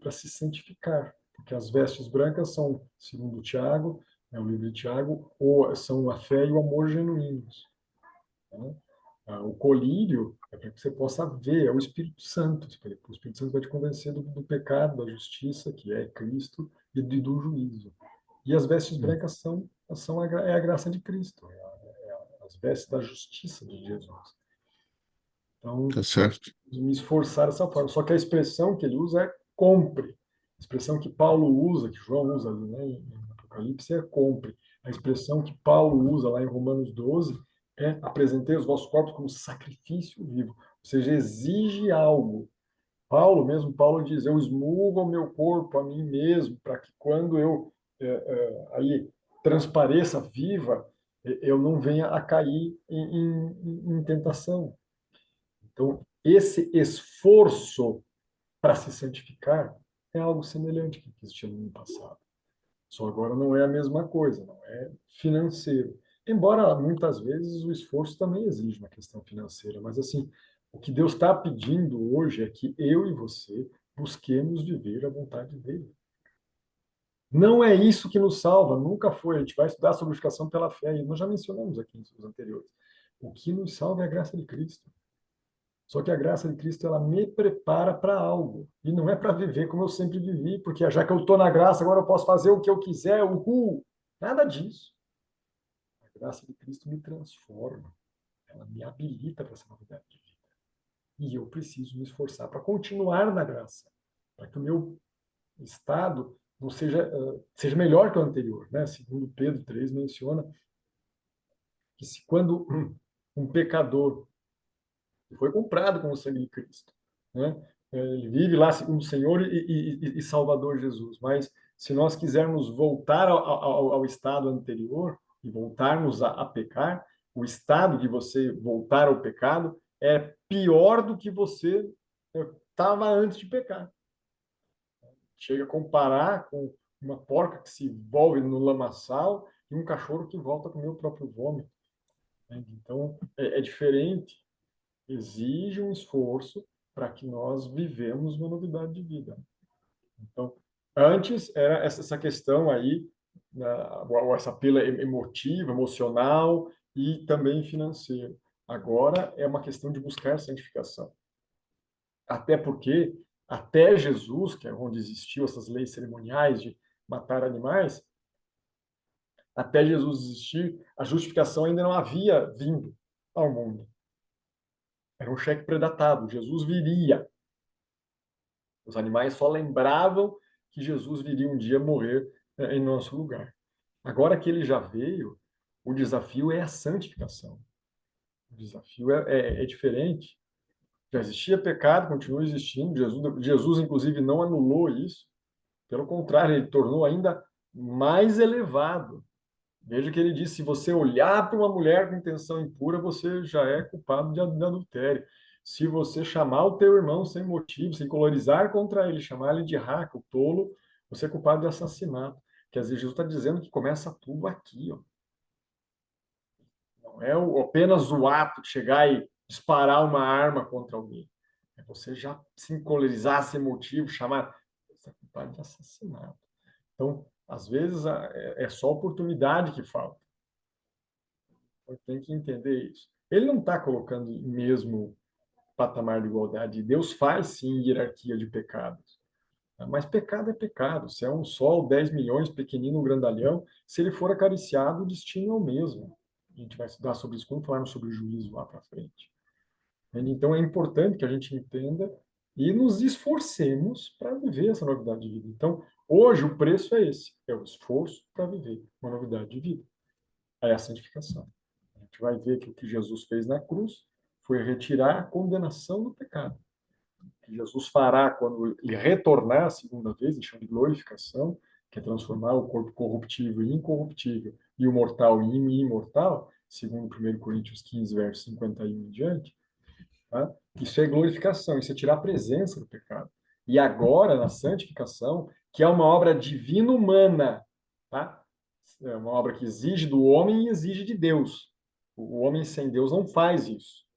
para se santificar. Porque as vestes brancas são, segundo Tiago, o livro de Tiago, são a fé e o amor genuínos. Né? O colírio é para que você possa ver, é o Espírito Santo. O Espírito Santo vai te convencer do pecado, da justiça, que é Cristo, e do juízo. E as vestes brancas é a graça de Cristo, as vestes da justiça de Jesus. Então, Tá certo. me esforçar dessa forma. Só que a expressão que ele usa é compre. A expressão que Paulo usa, que João usa ali, né, em Apocalipse, é compre. A expressão que Paulo usa lá em Romanos 12 é apresentei os vossos corpos como sacrifício vivo. Ou seja, exige algo. Paulo diz, eu esmurro o meu corpo a mim mesmo, para que quando eu aí transpareça viva, eu não venha a cair em tentação. Então, esse esforço para se santificar é algo semelhante que existia no passado. Só agora não é a mesma coisa, não é financeiro. Embora muitas vezes o esforço também exige uma questão financeira, mas assim, o que Deus está pedindo hoje é que eu e você busquemos viver a vontade dele. Não é isso que nos salva, nunca foi. A gente vai estudar sobre justificação pela fé, e nós já mencionamos aqui nos anteriores. O que nos salva é a graça de Cristo. Só que a graça de Cristo, ela me prepara para algo. E não é para viver como eu sempre vivi, porque já que eu estou na graça, agora eu posso fazer o que eu quiser, uhul. Nada disso. A graça de Cristo me transforma. Ela me habilita para essa novidade de vida. E eu preciso me esforçar para continuar na graça. Para que o meu estado não seja melhor que o anterior. Né? Segundo Pedro 3 menciona que quando um pecador foi comprado com o sangue de Cristo, né? Ele vive lá segundo o Senhor e Salvador Jesus. Mas se nós quisermos voltar ao estado anterior e voltarmos a pecar, o estado de você voltar ao pecado é pior do que você estava antes de pecar. Chega a comparar com uma porca que se envolve no lamaçal e um cachorro que volta a comer o próprio vômito. Então, é diferente. Exige um esforço para que nós vivemos uma novidade de vida. Então, antes era essa questão aí, essa pila emotiva, emocional e também financeira. Agora é uma questão de buscar santificação. Até porque, até Jesus, que é onde existiam essas leis cerimoniais de matar animais, Até Jesus existir, a justificação ainda não havia vindo ao mundo. Era um cheque predatado. Jesus viria. Os animais só lembravam que Jesus viria um dia morrer em nosso lugar. Agora que ele já veio, o desafio é a santificação. O desafio é diferente. Já existia pecado, continua existindo. Jesus, inclusive, não anulou isso. Pelo contrário, ele tornou ainda mais elevado. Veja que ele disse: se você olhar para uma mulher com intenção impura, você já é culpado de adultério. Se você chamar o teu irmão sem motivo, sem colorizar contra ele, chamar ele de raca, o tolo, você é culpado de assassinato. Quer dizer, Jesus está dizendo que começa tudo aqui, ó. Não é apenas o ato de chegar e disparar uma arma contra alguém. É você já se colorizar sem motivo, chamar. Você é culpado de assassinato. Então, às vezes, é só oportunidade que falta. Tem que entender isso. Ele não está colocando em mesmo patamar de igualdade. Deus faz, sim, hierarquia de pecados. Mas pecado é pecado. Se é um sol, 10 milhões, pequenino, um grandalhão, se ele for acariciado, o destino é o mesmo. A gente vai estudar sobre isso quando falarmos sobre o juízo lá para frente. Então, é importante que a gente entenda e nos esforcemos para viver essa novidade de vida. Então, hoje, o preço é esse. É o esforço para viver uma novidade de vida. É a santificação. A gente vai ver que o que Jesus fez na cruz foi retirar a condenação do pecado. O que Jesus fará quando ele retornar a segunda vez, ele chama de glorificação, que é transformar o corpo corruptível em incorruptível e o mortal em imortal, segundo 1 Coríntios 15, verso 51 em diante, tá? Isso é glorificação, isso é tirar a presença do pecado. E agora, na santificação, que é uma obra divina-humana, tá? É uma obra que exige do homem e exige de Deus. O homem sem Deus não faz isso.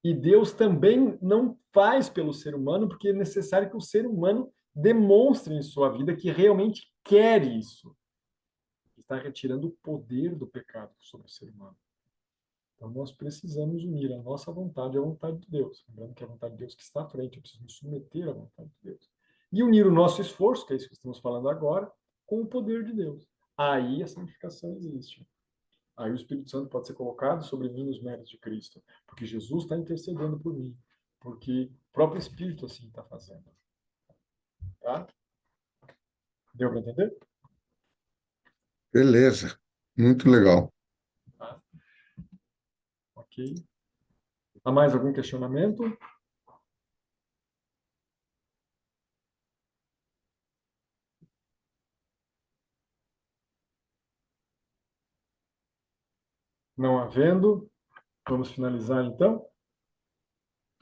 E Deus também não faz pelo ser humano, porque é necessário que o ser humano demonstre em sua vida que realmente quer isso. Está retirando o poder do pecado sobre o ser humano. Então, nós precisamos unir a nossa vontade à vontade de Deus. Lembrando que é a vontade de Deus que está à frente, eu preciso me submeter à vontade de Deus. E unir o nosso esforço, que é isso que estamos falando agora, com o poder de Deus. Aí a santificação existe. Aí o Espírito Santo pode ser colocado sobre mim nos méritos de Cristo, porque Jesus está intercedendo por mim, porque o próprio Espírito assim está fazendo. Tá? Deu para entender? Beleza, muito legal. Tá. Ok. Há mais algum questionamento? Não havendo, vamos finalizar então.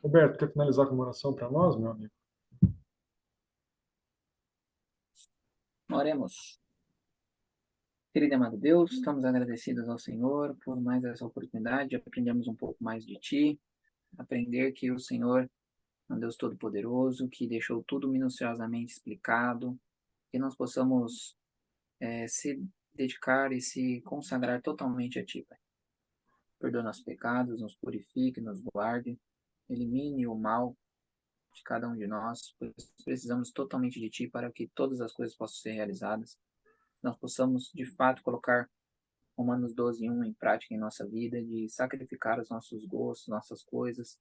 Roberto, quer finalizar com uma oração para nós, meu amigo? Oremos. Querido e amado Deus, estamos agradecidos ao Senhor por mais essa oportunidade de aprendermos um pouco mais de Ti, aprender que o Senhor é um Deus Todo-Poderoso, que deixou tudo minuciosamente explicado, que nós possamos se dedicar e se consagrar totalmente a Ti, Pai. Perdoa nossos pecados, nos purifique, nos guarde, elimine o mal de cada um de nós, pois precisamos totalmente de Ti para que todas as coisas possam ser realizadas. Nós possamos, de fato, colocar Romanos 12:1 em prática em nossa vida, de sacrificar os nossos gostos, nossas coisas,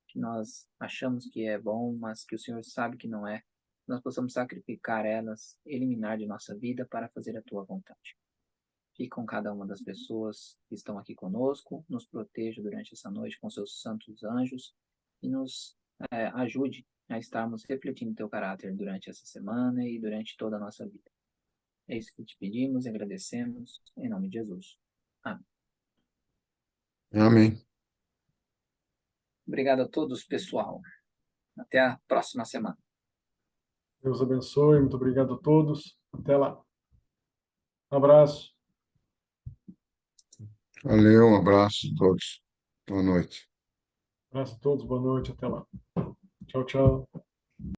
que nós achamos que é bom, mas que o Senhor sabe que não é. Nós possamos sacrificar elas, eliminar de nossa vida para fazer a Tua vontade. Fique com cada uma das pessoas que estão aqui conosco, nos proteja durante essa noite com seus santos anjos e nos ajude a estarmos refletindo Teu caráter durante essa semana e durante toda a nossa vida. É isso que te pedimos e agradecemos, em nome de Jesus. Amém. Amém. Obrigado a todos, pessoal. Até a próxima semana. Deus abençoe, muito obrigado a todos. Até lá. Um abraço. Valeu, um abraço a todos. Boa noite. Um abraço a todos, boa noite, até lá. Tchau, tchau.